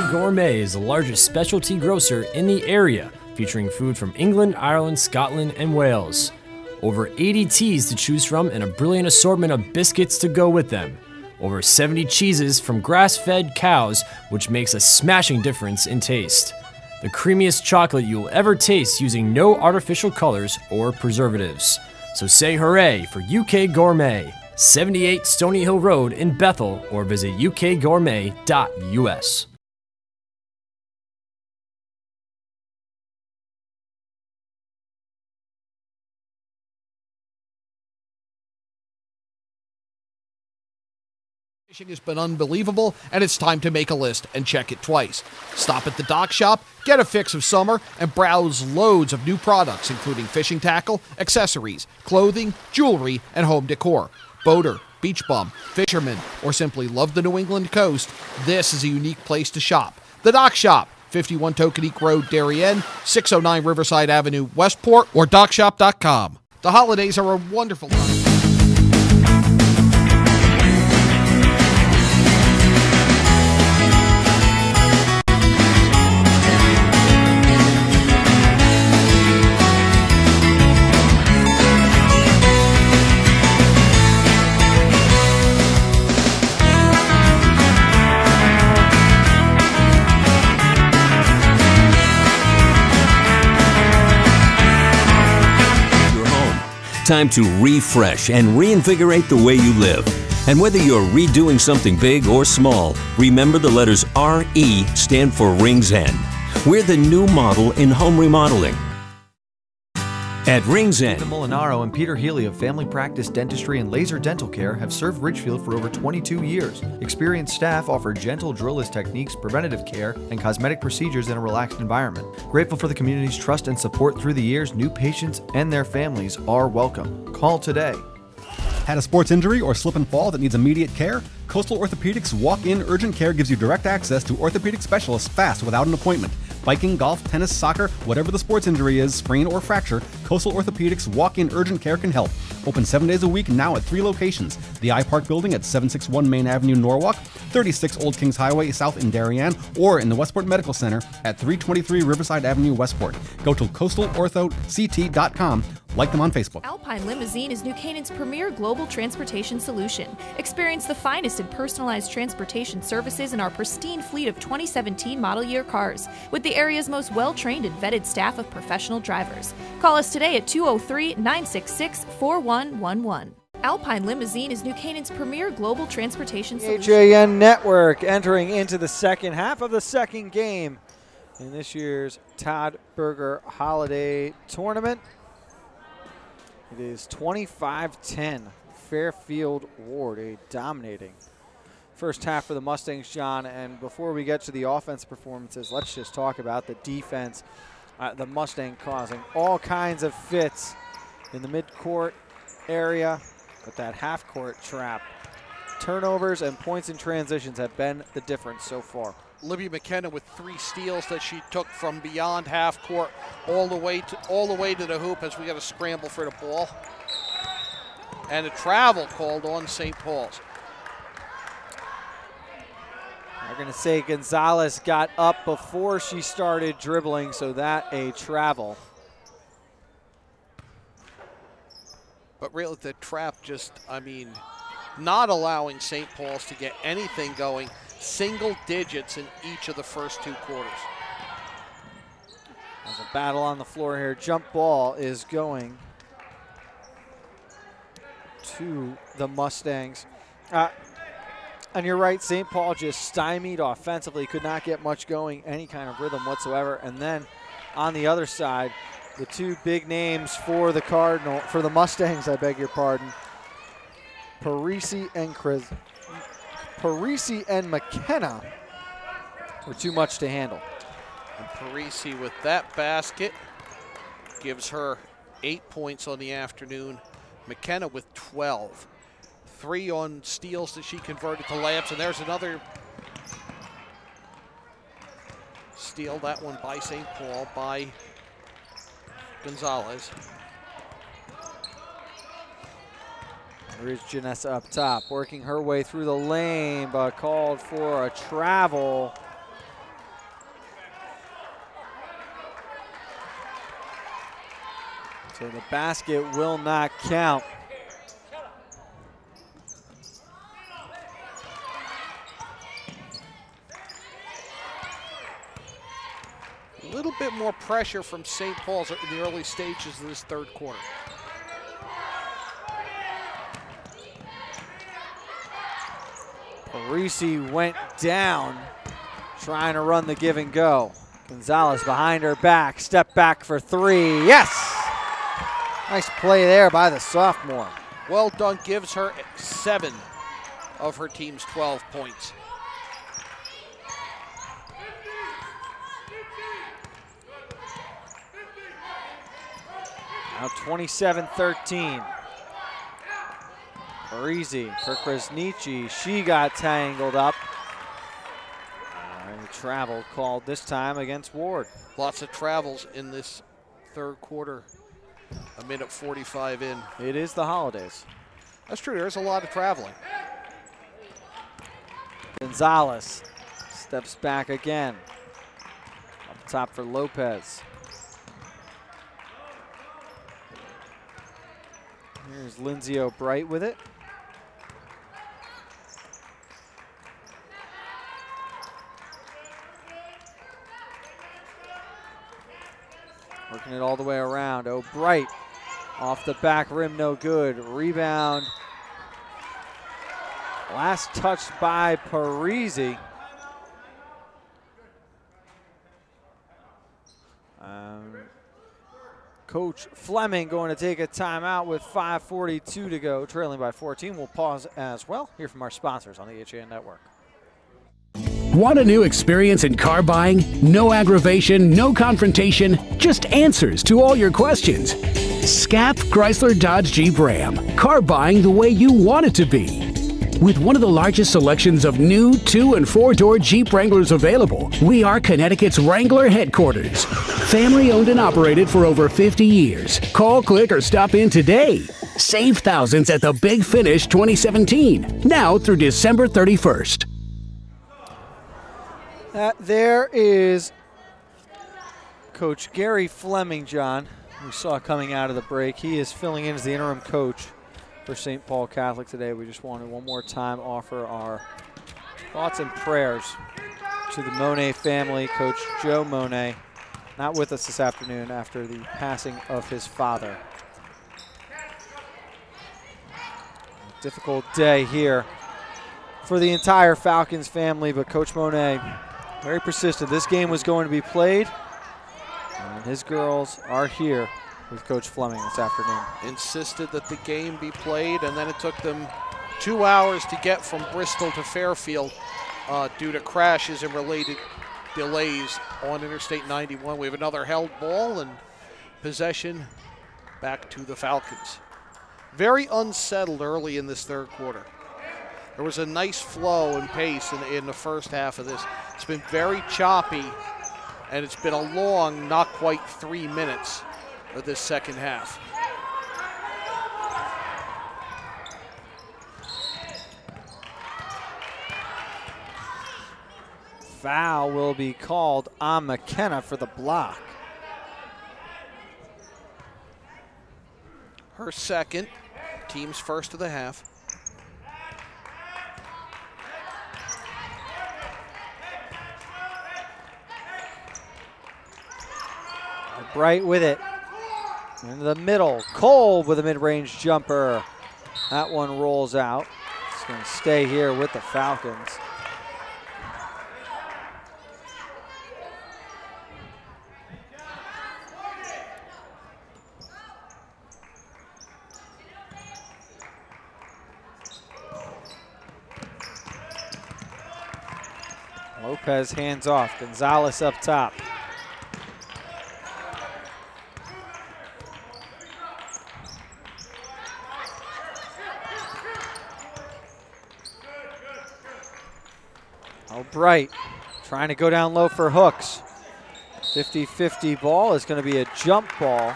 Gourmet is the largest specialty grocer in the area, featuring food from England, Ireland, Scotland, and Wales. Over 80 teas to choose from and a brilliant assortment of biscuits to go with them. Over 70 cheeses from grass-fed cows, which makes a smashing difference in taste. The creamiest chocolate you'll ever taste using no artificial colors or preservatives. So say hooray for UK Gourmet. 78 Stony Hill Road in Bethel, or visit ukgourmet.us. Fishing has been unbelievable, and it's time to make a list and check it twice. Stop at the dock shop, get a fix of summer, and browse loads of new products, including fishing tackle, accessories, clothing, jewelry, and home decor. Boater, beach bum, fisherman, or simply love the New England coast, this is a unique place to shop. The Dock Shop, 51 Tokenique Road, Darien, 609 Riverside Avenue, Westport, or dockshop.com. The holidays are a wonderful time. Time to refresh and reinvigorate the way you live. And whether you're redoing something big or small, remember the letters RE stand for Rings End. We're the new model in home remodeling. At Rings End, Stephen Molinaro and Peter Healy of Family Practice Dentistry and Laser Dental Care have served Ridgefield for over 22 years. Experienced staff offer gentle drillless techniques, preventative care, and cosmetic procedures in a relaxed environment. Grateful for the community's trust and support through the years, new patients and their families are welcome. Call today. Had a sports injury or slip and fall that needs immediate care? Coastal Orthopedics Walk-In Urgent Care gives you direct access to orthopedic specialists fast without an appointment. Biking, golf, tennis, soccer, whatever the sports injury is, sprain or fracture, Coastal Orthopedics Walk-In Urgent Care can help. Open 7 days a week now at 3 locations. The iPark Building at 761 Main Avenue, Norwalk, 36 Old Kings Highway South in Darien, or in the Westport Medical Center at 323 Riverside Avenue, Westport. Go to coastalorthoct.com. Like them on Facebook. Alpine Limousine is New Canaan's premier global transportation solution. Experience the finest in personalized transportation services in our pristine fleet of 2017 model year cars, with the area's most well-trained and vetted staff of professional drivers. Call us today at 203-966-4111. Alpine Limousine is New Canaan's premier global transportation solution. HAN Network entering into the second half of the second game in this year's Todd Burger Holiday Tournament. It is 25-10, Fairfield Ward, a dominating first half for the Mustangs, John. And before we get to the offense performances, let's just talk about the defense. The Mustang causing all kinds of fits in the midcourt area, but that half-court trap. Turnovers and points in transitions have been the difference so far. Libby McKenna with 3 steals that she took from beyond half court all the way to the hoop as we got a scramble for the ball. And a travel called on St. Paul's. They're going to say Gonzalez got up before she started dribbling, so that a travel. But really the trap just, I mean, not allowing St. Paul's to get anything going. Single digits in each of the first 2 quarters. There's a battle on the floor here. Jump ball is going to the Mustangs. And you're right, St. Paul just stymied offensively, could not get much going, any kind of rhythm whatsoever. And then on the other side, the 2 big names for the Mustangs, I beg your pardon, Parisi and McKenna were too much to handle. And Parisi with that basket gives her 8 points on the afternoon. McKenna with 12. 3 on steals that she converted to layups, and there's another steal, that one by St. Paul, by Gonzalez. Here's Janessa up top, working her way through the lane, but called for a travel. So the basket will not count. A little bit more pressure from St. Paul's in the early stages of this third quarter. Parisi went down trying to run the give and go. Gonzalez behind her back, step back for three. Yes! Nice play there by the sophomore. Well done, gives her 7 of her team's 12 points. Now 27-13. Parisi for Krasniqi. She got tangled up. And travel called this time against Ward. Lots of travels in this third quarter. A minute 45 in. It is the holidays. That's true, there's a lot of traveling. Gonzalez steps back again. Up top for Lopez. Here's Lindsay O'Bright with it. Working it all the way around. O'Bright off the back rim, no good. Rebound. Last touch by Parisi. Coach Fleming going to take a timeout with 5:42 to go, trailing by 14. We'll pause as well. Hear from our sponsors on the HAN Network. Want a new experience in car buying? No aggravation, no confrontation, just answers to all your questions. SCAP Chrysler Dodge Jeep Ram. Car buying the way you want it to be. With one of the largest selections of new 2- and 4-door Jeep Wranglers available, we are Connecticut's Wrangler headquarters. Family owned and operated for over 50 years. Call, click, or stop in today. Save thousands at the Big Finish 2017, now through December 31st. There is Coach Gary Fleming, John, we saw coming out of the break. He is filling in as the interim coach for St. Paul Catholic today. We just wanted one more time offer our thoughts and prayers to the Monet family. Coach Joe Monet, not with us this afternoon after the passing of his father. A difficult day here for the entire Falcons family, but Coach Monet very persistent. This game was going to be played, and his girls are here with Coach Fleming this afternoon. Insisted that the game be played, and then it took them 2 hours to get from Bristol to Fairfield due to crashes and related delays on Interstate 91. We have another held ball and possession back to the Falcons. Very unsettled early in this third quarter. There was a nice flow and pace in the first half of this. It's been very choppy, and it's been a long, not quite 3 minutes of this second half. Foul will be called on McKenna for the block. Her second, team's first of the half. Bright with it. Into the middle. Cole with a mid-range jumper. That one rolls out. It's going to stay here with the Falcons. Lopez hands off. Gonzalez up top. Bright trying to go down low for hooks. 50-50 ball is going to be a jump ball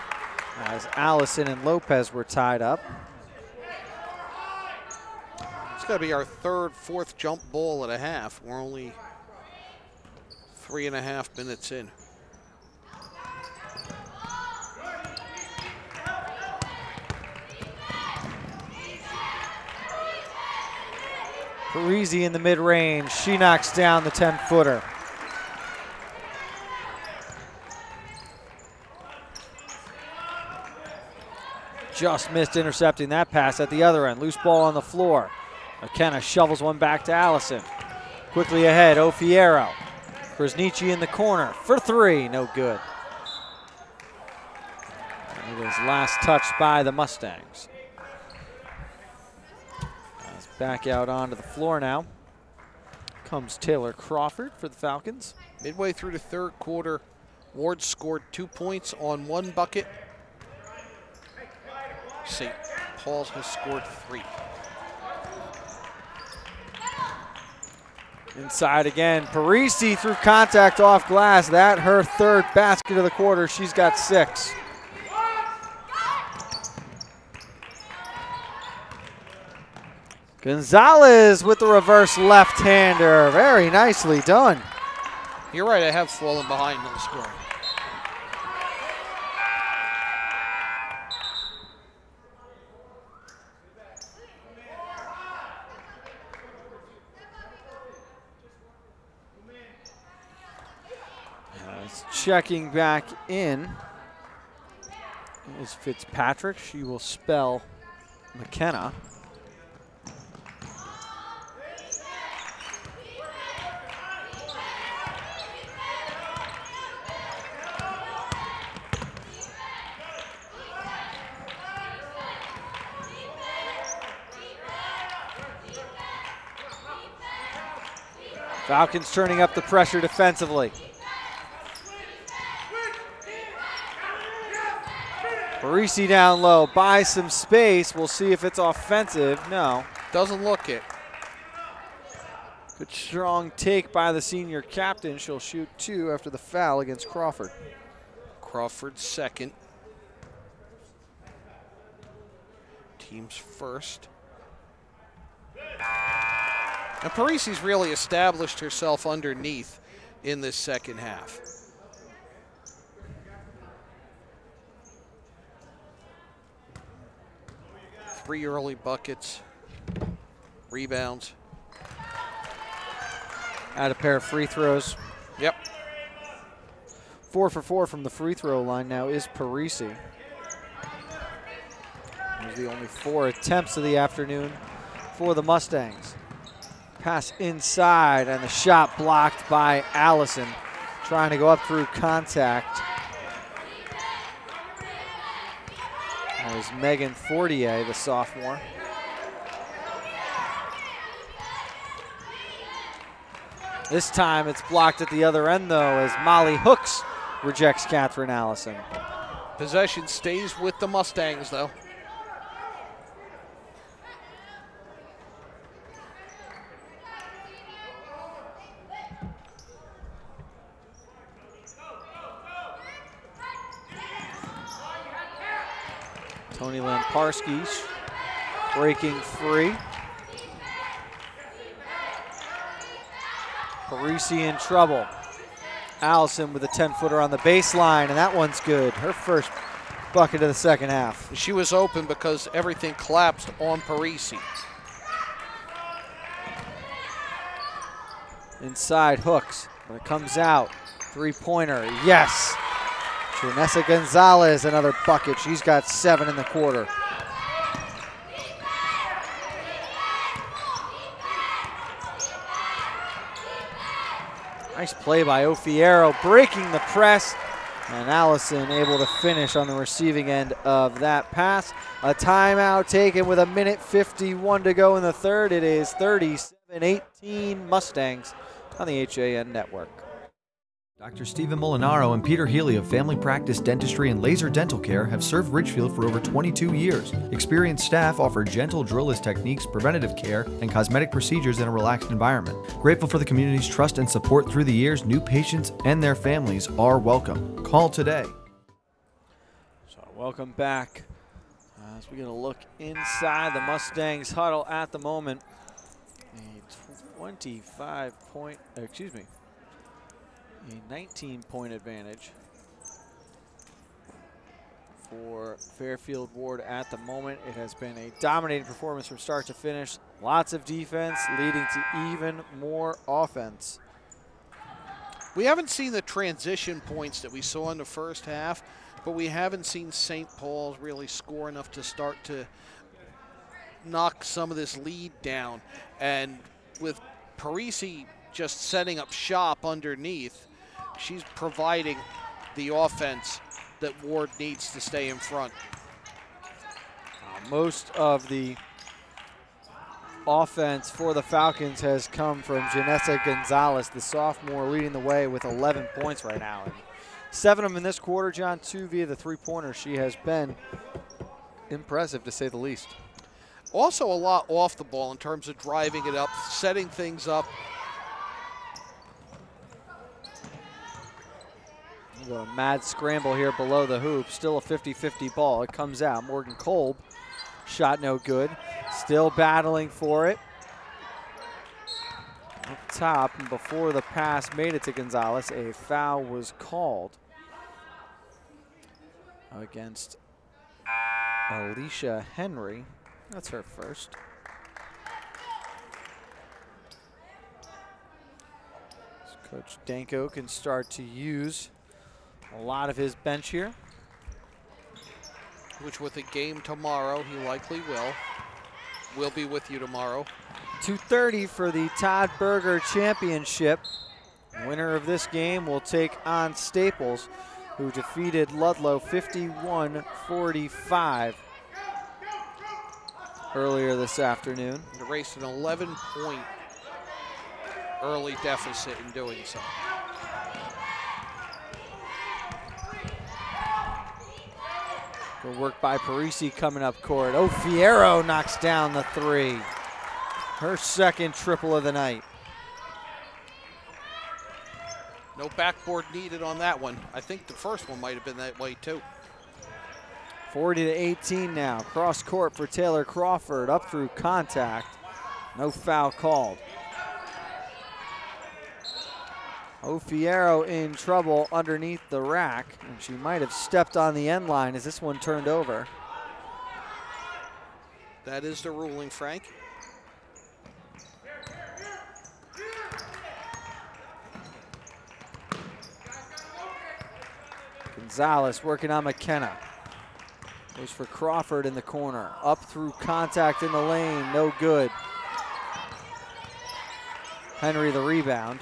as Allison and Lopez were tied up. It's going to be our third, fourth jump ball at a half. We're only 3.5 minutes in. Parisi in the mid-range. She knocks down the 10-footer. Just missed intercepting that pass at the other end. Loose ball on the floor. McKenna shovels one back to Allison. Quickly ahead, Ofiero. Krasniqi in the corner for three, no good. It was last touched by the Mustangs. Back out onto the floor now comes Taylor Crawford for the Falcons. Midway through the third quarter, Ward scored 2 points on one bucket. St. Paul's has scored 3. Inside again, Parisi through contact off glass. That her third basket of the quarter. She's got 6. Gonzalez with the reverse left-hander. Very nicely done. You're right, I have fallen behind on the score. Checking back in is Fitzpatrick. She will spell McKenna. Falcons turning up the pressure defensively. Parisi down low, buys some space. We'll see if it's offensive. No. Doesn't look it. Good strong take by the senior captain. She'll shoot 2 after the foul against Crawford. Crawford's second. Team's first. And Parisi's really established herself underneath in this second half. 3 early buckets, rebounds. Add a pair of free throws. Yep. 4 for 4 from the free throw line now is Parisi. There's the only 4 attempts of the afternoon for the Mustangs. Pass inside and the shot blocked by Allison, trying to go up through contact. That was Megan Fortier, the sophomore. This time it's blocked at the other end though as Molly Hooks rejects Catherine Allison. Possession stays with the Mustangs though. Tony Lamparski breaking free. Parisi in trouble. Allison with a 10-footer on the baseline, and that one's good. Her first bucket of the second half. She was open because everything collapsed on Parisi. Inside Hooks, when it comes out, 3-pointer, yes. Janessa Gonzalez, another bucket. She's got 7 in the quarter. Nice play by Ofiero, breaking the press, and Allison able to finish on the receiving end of that pass. A timeout taken with 1:51 to go in the third. It is 37-18 Mustangs on the HAN network. Dr. Stephen Molinaro and Peter Healy of Family Practice Dentistry and Laser Dental Care have served Ridgefield for over 22 years. Experienced staff offer gentle drillless techniques, preventative care, and cosmetic procedures in a relaxed environment. Grateful for the community's trust and support through the years, new patients and their families are welcome. Call today. So welcome back as we get a look inside the Mustangs huddle at the moment. A 19-point advantage for Fairfield Ward at the moment. It has been a dominating performance from start to finish. Lots of defense leading to even more offense. We haven't seen the transition points that we saw in the first half, but we haven't seen St. Paul's really score enough to start to knock some of this lead down. And with Parisi just setting up shop underneath, she's providing the offense that Ward needs to stay in front. Most of the offense for the Falcons has come from Janessa Gonzalez, the sophomore, leading the way with 11 points right now. And 7 of them in this quarter, John, 2 via the three-pointer. She has been impressive, to say the least. Also a lot off the ball in terms of driving it up, setting things up. A mad scramble here below the hoop. Still a 50-50 ball. It comes out. Morgan Kolb, shot no good. Still battling for it. Up top, and before the pass made it to Gonzalez, a foul was called against Alicia Henry. That's her first. So Coach Danko can start to use a lot of his bench here. Which with a game tomorrow, he likely will. We'll be with you tomorrow. 2:30 for the Todd Burger Championship. Winner of this game will take on Staples, who defeated Ludlow 51-45 earlier this afternoon. They raced an 11-point early deficit in doing so. Good work by Parisi coming up court. Oh, Fierro knocks down the three. Her second triple of the night. No backboard needed on that one. I think the first one might have been that way too. 40-18 now. Cross court for Taylor Crawford. Up through contact. No foul called. Oh, Fierro in trouble underneath the rack, and she might have stepped on the end line as this one turned over. That is the ruling, Frank. Gonzalez working on McKenna. Goes for Crawford in the corner. Up through contact in the lane, no good. Henry the rebound.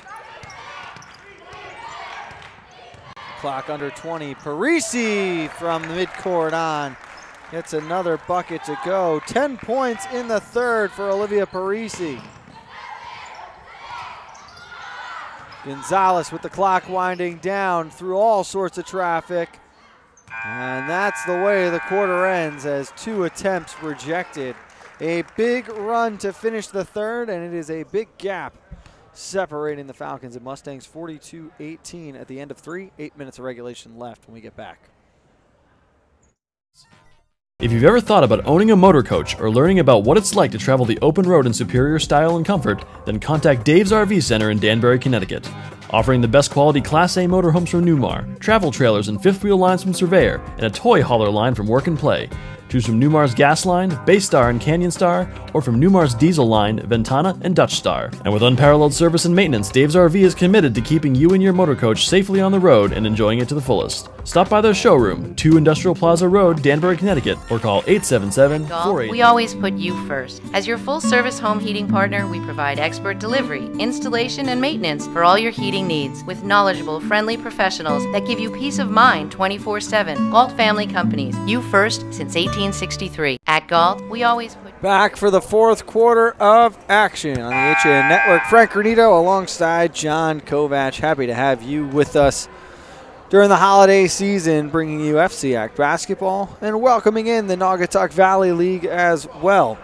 Clock under 20. Parisi from the midcourt on. Gets another bucket to go. 10 points in the third for Olivia Parisi. Gonzalez with the clock winding down through all sorts of traffic. And that's the way the quarter ends, as 2 attempts rejected. A big run to finish the third, and it is a big gap separating the Falcons and Mustangs. 42-18 at the end of 3. 8 minutes of regulation left when we get back. If you've ever thought about owning a motor coach or learning about what it's like to travel the open road in superior style and comfort, then contact Dave's RV Center in Danbury, Connecticut. Offering the best quality Class A motorhomes from Newmar, travel trailers and fifth wheel lines from Surveyor, and a toy hauler line from Work and Play. Choose from Newmar's Gas Line, Bay Star and Canyon Star, or from Newmar's Diesel Line, Ventana and Dutch Star. And with unparalleled service and maintenance, Dave's RV is committed to keeping you and your motor coach safely on the road and enjoying it to the fullest. Stop by their showroom, 2 Industrial Plaza Road, Danbury, Connecticut, or call 877-48. We always put you first. As your full-service home heating partner, we provide expert delivery, installation, and maintenance for all your heating needs with knowledgeable, friendly professionals that give you peace of mind 24/7. Galt Family Companies, you first since 1863. At Galt, we always put... Back for the fourth quarter of action on the HAN Network. Frank Granito alongside John Kovac. Happy to have you with us during the holiday season, bringing you FCAC basketball and welcoming in the Naugatuck Valley League as well.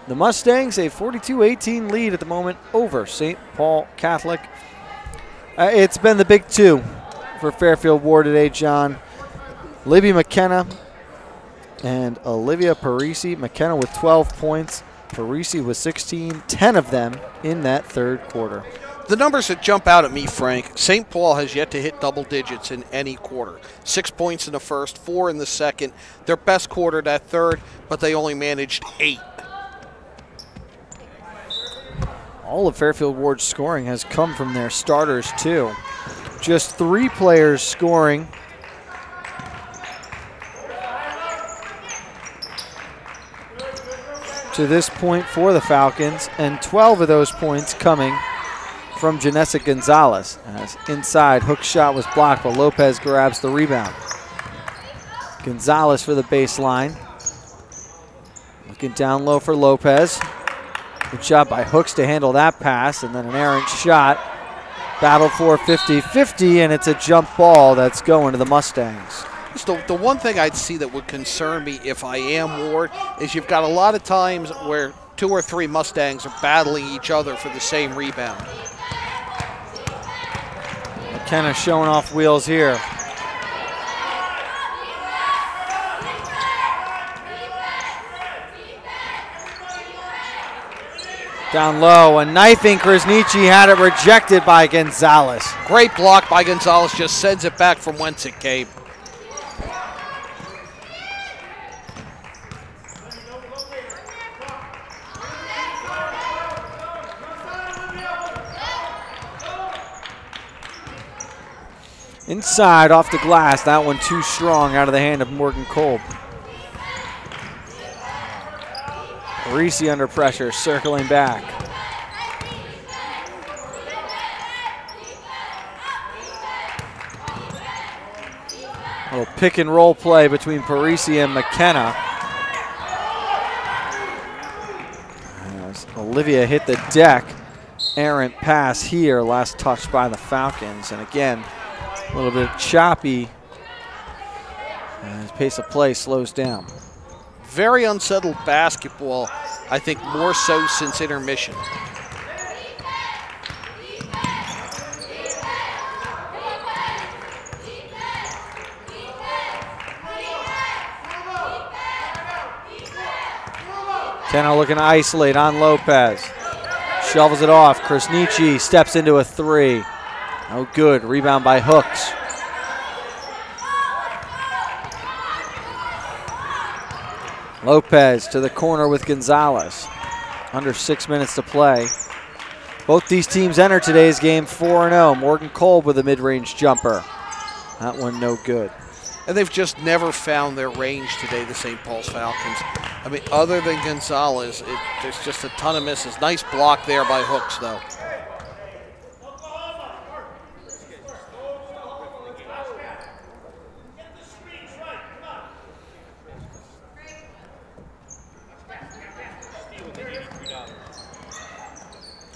The Mustangs, a 42-18 lead at the moment over St. Paul Catholic. It's been the big 2 for Fairfield Ward today, John. Libby McKenna and Olivia Parisi. McKenna with 12 points. Parisi with 16, 10 of them in that third quarter. The numbers that jump out at me, Frank, St. Paul has yet to hit double digits in any quarter. 6 points in the first, 4 in the second. Their best quarter, that third, but they only managed 8. All of Fairfield Ward's scoring has come from their starters, too. Just 3 players scoring. to this point for the Falcons, and 12 of those points coming from Janessa Gonzalez. As inside, hook shot was blocked, but Lopez grabs the rebound. Gonzalez for the baseline. Looking down low for Lopez. Good shot by Hooks to handle that pass, and then an errant shot. Battle for 50-50, and it's a jump ball that's going to the Mustangs. The one thing I'd see that would concern me if I am Ward is you've got a lot of times where 2 or 3 Mustangs are battling each other for the same rebound. McKenna showing off wheels here. Down low, and knifing Krasniqi had it rejected by Gonzalez. Great block by Gonzalez, just sends it back from whence it came. Inside, off the glass, that one too strong out of the hand of Morgan Kolb. Parisi under pressure, circling back. A little pick and roll play between Parisi and McKenna. As Olivia hit the deck. Errant pass here, last touch by the Falcons. And again, a little bit choppy as pace of play slows down. Very unsettled basketball, I think more so since intermission. Kenna looking to isolate on Lopez. Shovels it off. Krasniqi steps into a 3. No good. Rebound by Hooks. Lopez to the corner with Gonzalez. Under 6 minutes to play. Both these teams enter today's game 4-0. Morgan Kolb with a mid-range jumper. That one no good. And they've just never found their range today, the St. Paul's Falcons. I mean, other than Gonzalez, there's just a ton of misses. Nice block there by Hooks, though.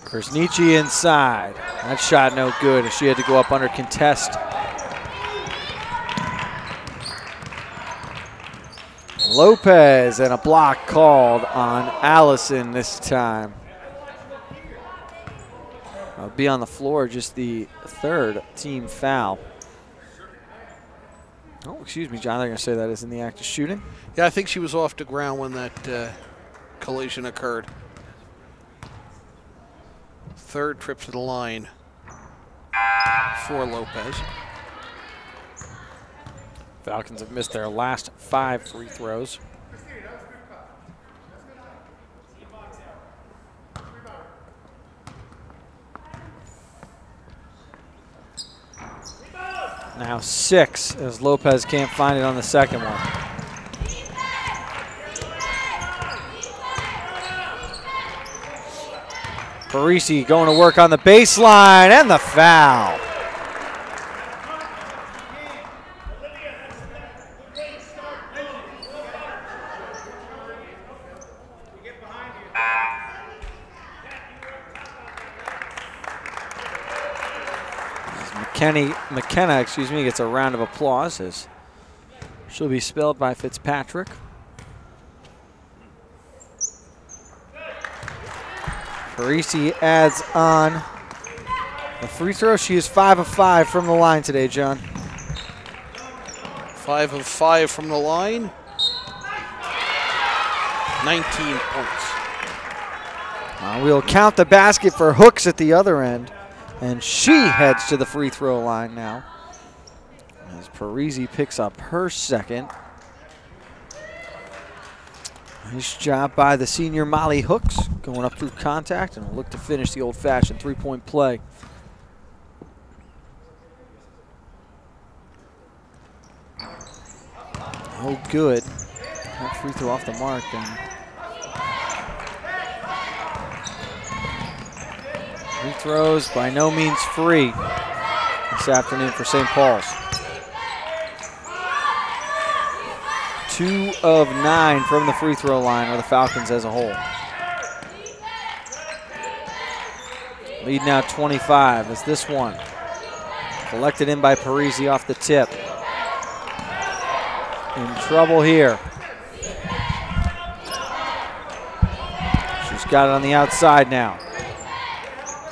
Krasniqi inside. That shot no good. She had to go up under contest. Lopez, and a block called on Allison this time. I'll be on the floor, just the 3rd team foul. Oh, excuse me, John. They're going to say that is in the act of shooting. Yeah, I think she was off the ground when that collision occurred. 3rd trip to the line for Lopez. Falcons have missed their last 5 free throws. Now 6 as Lopez can't find it on the second one. Parisi going to work on the baseline, and the foul. McKenna, gets a round of applause as she'll be spelled by Fitzpatrick. Parisi adds on a free throw. She is 5 of 5 from the line today, John. 5 of 5 from the line. 19 points. We'll count the basket for Hooks at the other end. And she heads to the free throw line now. As Parisi picks up her second. Nice job by the senior Molly Hooks, going up through contact, and will look to finish the old-fashioned three-point play. Oh, good. That free throw off the mark. And Free throws by no means free this afternoon for St. Paul's. 2 of 9 from the free throw line are the Falcons as a whole. Lead now 25 as this one collected in by Parisi off the tip. In trouble here. She's got it on the outside now.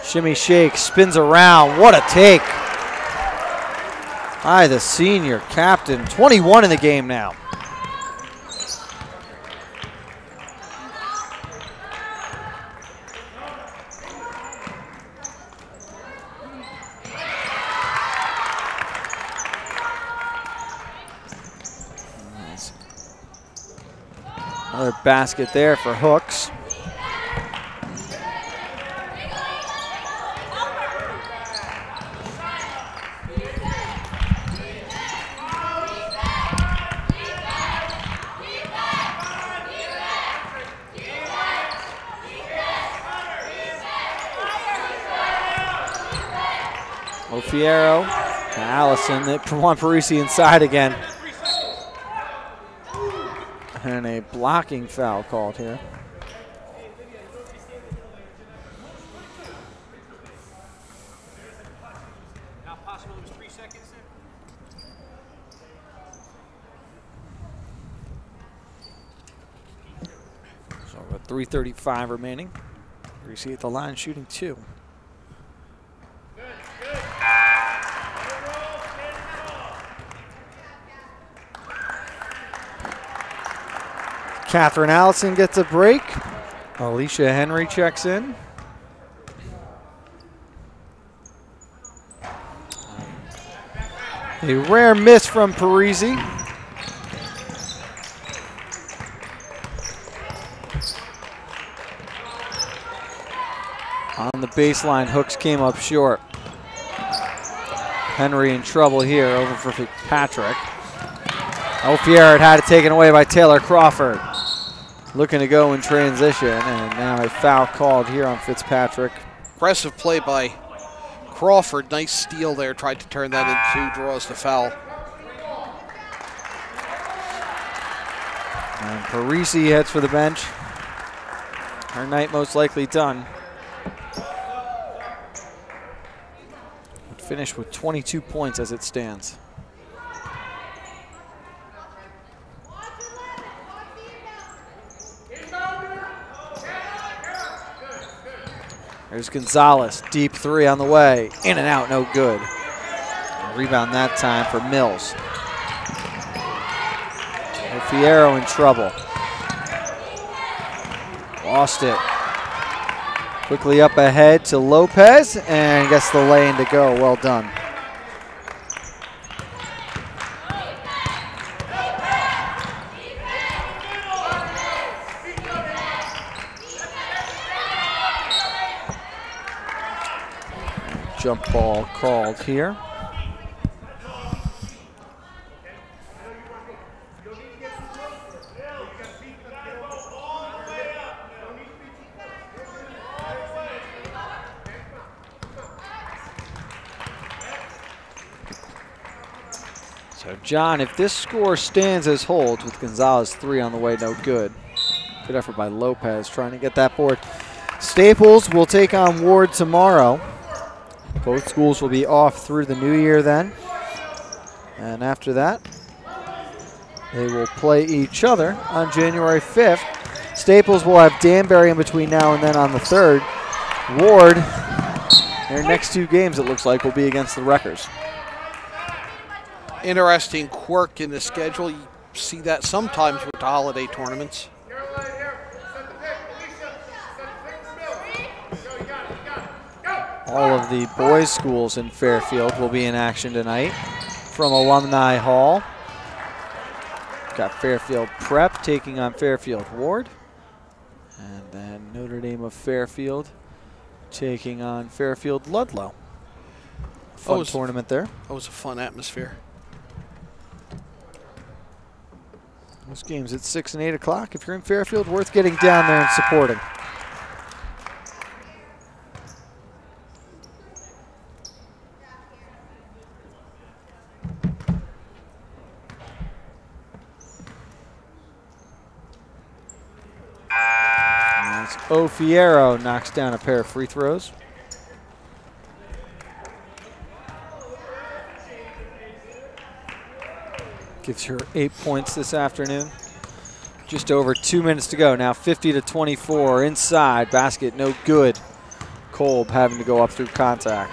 Shimmy shake, spins around. What a take by the senior captain. 21 in the game now. Another basket there for Hooks. Ofiero to Allison. They want Parisi inside again. And a blocking foul called here. So with 3:35 remaining. Parisi at the line shooting 2. Catherine Allison gets a break. Alicia Henry checks in. A rare miss from Parisi. On the baseline, Hooks came up short. Henry in trouble here over for Fitzpatrick. Ofiero had it taken away by Taylor Crawford. Looking to go in transition, and now a foul called here on Fitzpatrick. Aggressive play by Crawford. Nice steal there. Tried to turn that into, draws the foul. And Parisi heads for the bench. Her night most likely done. Would finish with 22 points as it stands. There's Gonzalez, deep 3 on the way. In and out, no good. Rebound that time for Mills. Fierro in trouble. Lost it. Quickly up ahead to Lopez and gets the lay-in to go. Well done. Jump ball called here. So John, if this score stands as holds with Gonzalez 3 on the way, no good. Good effort by Lopez trying to get that board. Staples will take on Ward tomorrow. Both schools will be off through the new year then. And after that, they will play each other on January 5th. Staples will have Danbury in between now and then on the 3rd. Ward, their next 2 games, it looks like, will be against the Wreckers. Interesting quirk in the schedule. You see that sometimes with the holiday tournaments. All of the boys' schools in Fairfield will be in action tonight from Alumni Hall. Got Fairfield Prep taking on Fairfield Ward. And then Notre Dame of Fairfield taking on Fairfield Ludlow. Fun tournament there. That was a fun atmosphere. Those games at 6 and 8 o'clock. If you're in Fairfield, worth getting down there and supporting. Ofiero knocks down a pair of free throws. Gives her 8 points this afternoon. Just over 2 minutes to go. Now 50-24 inside. Basket no good. Kolb having to go up through contact.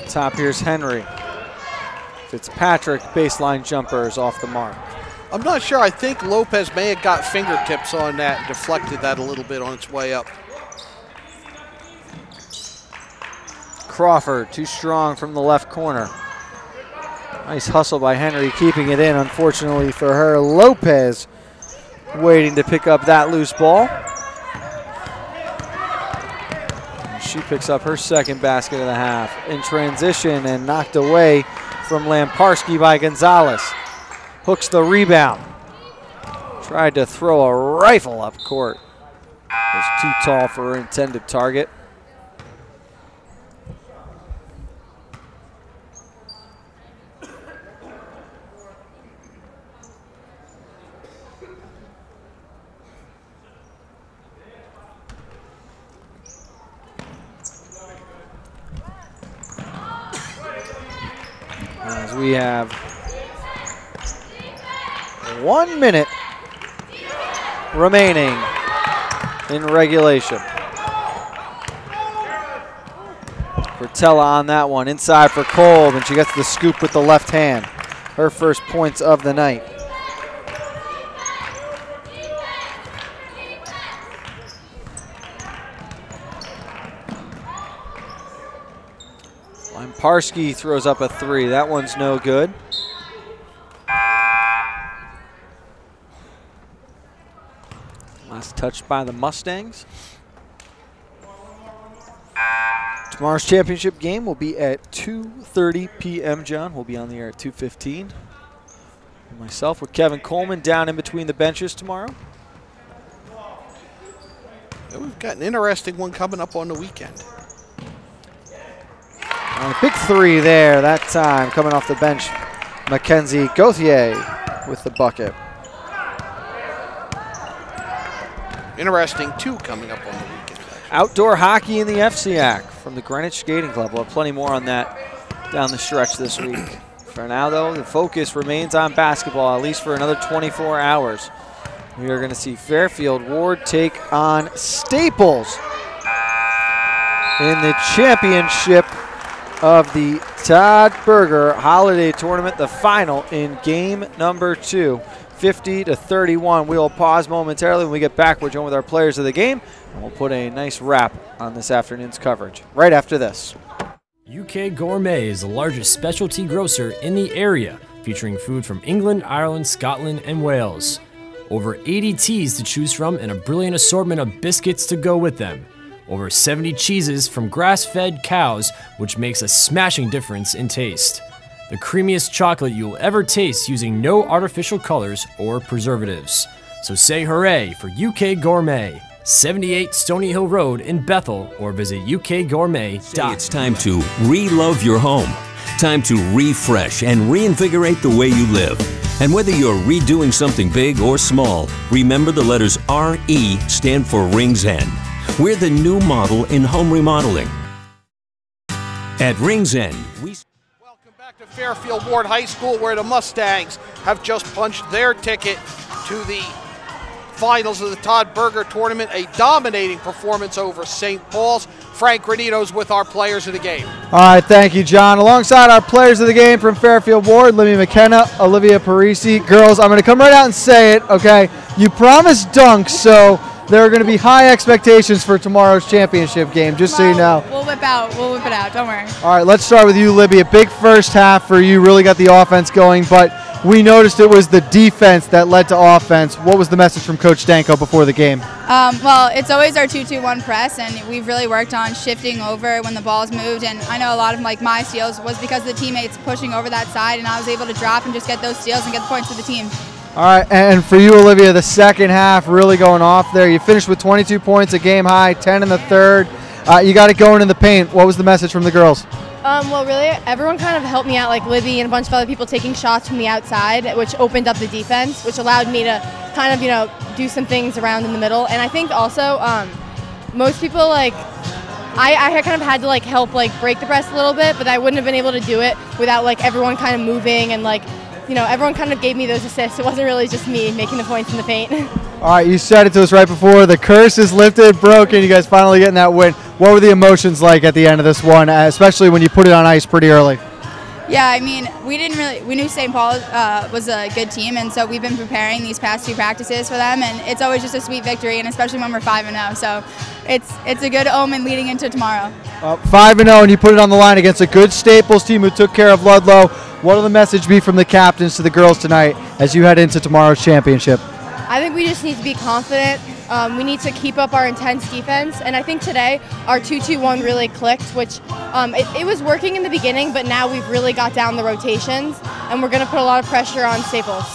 Top here's Henry. Fitzpatrick baseline jumper is off the mark. I'm not sure. I think Lopez may have got fingertips on that and deflected that a little bit on its way up. Crawford, too strong from the left corner. Nice hustle by Henry, keeping it in. Unfortunately for her, Lopez waiting to pick up that loose ball. And she picks up her second basket of the half in transition and knocked away from Lamparski by Gonzalez. Hooks the rebound. Tried to throw a rifle up court. Was too tall for her intended target. As we have 1 minute remaining in regulation. Bertella on that one, inside for Kolb, and she gets the scoop with the left hand. Her first points of the night. Lamparski throws up a three. That one's no good. Last touch by the Mustangs. Tomorrow's championship game will be at 2:30 p.m. John, we'll be on the air at 2:15. Myself with Kevin Coleman down in between the benches tomorrow. Yeah, we've got an interesting one coming up on the weekend. Big three there that time, coming off the bench. Mackenzie Gauthier with the bucket. Interesting, too, coming up on the weekend. Outdoor hockey in the FCAC from the Greenwich Skating Club. We'll have plenty more on that down the stretch this week. For now, though, the focus remains on basketball, at least for another 24 hours. We are going to see Fairfield Ward take on Staples in the championship of the Todd Burger Holiday Tournament, the final in game number 2. 50-31. We'll pause momentarily. When we get back, we're joined with our players of the game, and we'll put a nice wrap on this afternoon's coverage right after this. UK Gourmet is the largest specialty grocer in the area, featuring food from England, Ireland, Scotland, and Wales. Over 80 teas to choose from and a brilliant assortment of biscuits to go with them. Over 70 cheeses from grass-fed cows, which makes a smashing difference in taste. The creamiest chocolate you'll ever taste using no artificial colors or preservatives. So say hooray for UK Gourmet, 78 Stony Hill Road in Bethel, or visit ukgourmet.com. It's time to re-love your home. Time to refresh and reinvigorate the way you live. And whether you're redoing something big or small, remember the letters RE stand for Rings End. We're the new model in home remodeling. At Rings End, we... To Fairfield Ward High School, where the Mustangs have just punched their ticket to the finals of the Todd Burger Tournament. A dominating performance over St. Paul's. Frank Granito's with our players of the game. All right, thank you, John. Alongside our players of the game from Fairfield Ward, Libby McKenna, Olivia Parisi. Girls, I'm going to come right out and say it, okay? You promised dunks, so there are going to be high expectations for tomorrow's championship game, just so you know. We'll whip it out, don't worry. All right, let's start with you, Libby. A big first half for you, really got the offense going, but we noticed it was the defense that led to offense. What was the message from Coach Stanko before the game? Well, it's always our 2-2-1 press, and we've really worked on shifting over when the ball's moved, and I know a lot of my steals was because of the teammates pushing over that side, and I was able to drop and just get those steals and get the points to the team. All right, and for you, Olivia, the second half really going off there. You finished with 22 points, a game high, 10 in the third. You got it going in the paint. What was the message from the girls? Well, really, everyone kind of helped me out, like Libby and a bunch of other people taking shots from the outside, which opened up the defense, which allowed me to kind of, do some things around in the middle. And I think also most people, like, I kind of had to, like, help, like, break the press a little bit, but I wouldn't have been able to do it without, like, everyone kind of moving and, like, everyone kind of gave me those assists. It wasn't really just me making the points in the paint. All right, you said it to us right before. The curse is lifted, broken. You guys finally getting that win. What were the emotions like at the end of this one, especially when you put it on ice pretty early? Yeah, I mean, we knew St. Paul was a good team, and so we've been preparing these past 2 practices for them, and it's always just a sweet victory, and especially when we're 5-0. So it's a good omen leading into tomorrow. 5-0, and you put it on the line against a good Staples team who took care of Ludlow. What will the message be from the captains to the girls tonight as you head into tomorrow's championship? I think we just need to be confident. We need to keep up our intense defense, and I think today our 2-2-1 really clicked, which it was working in the beginning, but now we've really got down the rotations, and we're going to put a lot of pressure on Staples.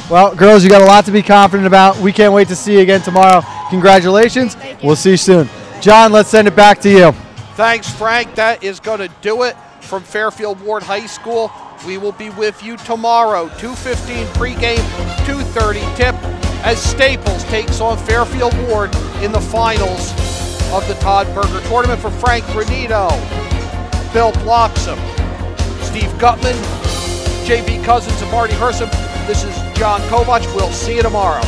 Well, girls, you got a lot to be confident about. We can't wait to see you again tomorrow. Congratulations. We'll see you soon. John, let's send it back to you. Thanks, Frank. That is going to do it from Fairfield Ward High School. We will be with you tomorrow, 2:15 pregame, 2:30 tip, as Staples takes on Fairfield Ward in the finals of the Todd Burger Tournament. For Frank Granito, Bill Bloxam, Steve Gutman, JB Cousins, and Marty Hersom, this is John Kovach. We'll see you tomorrow.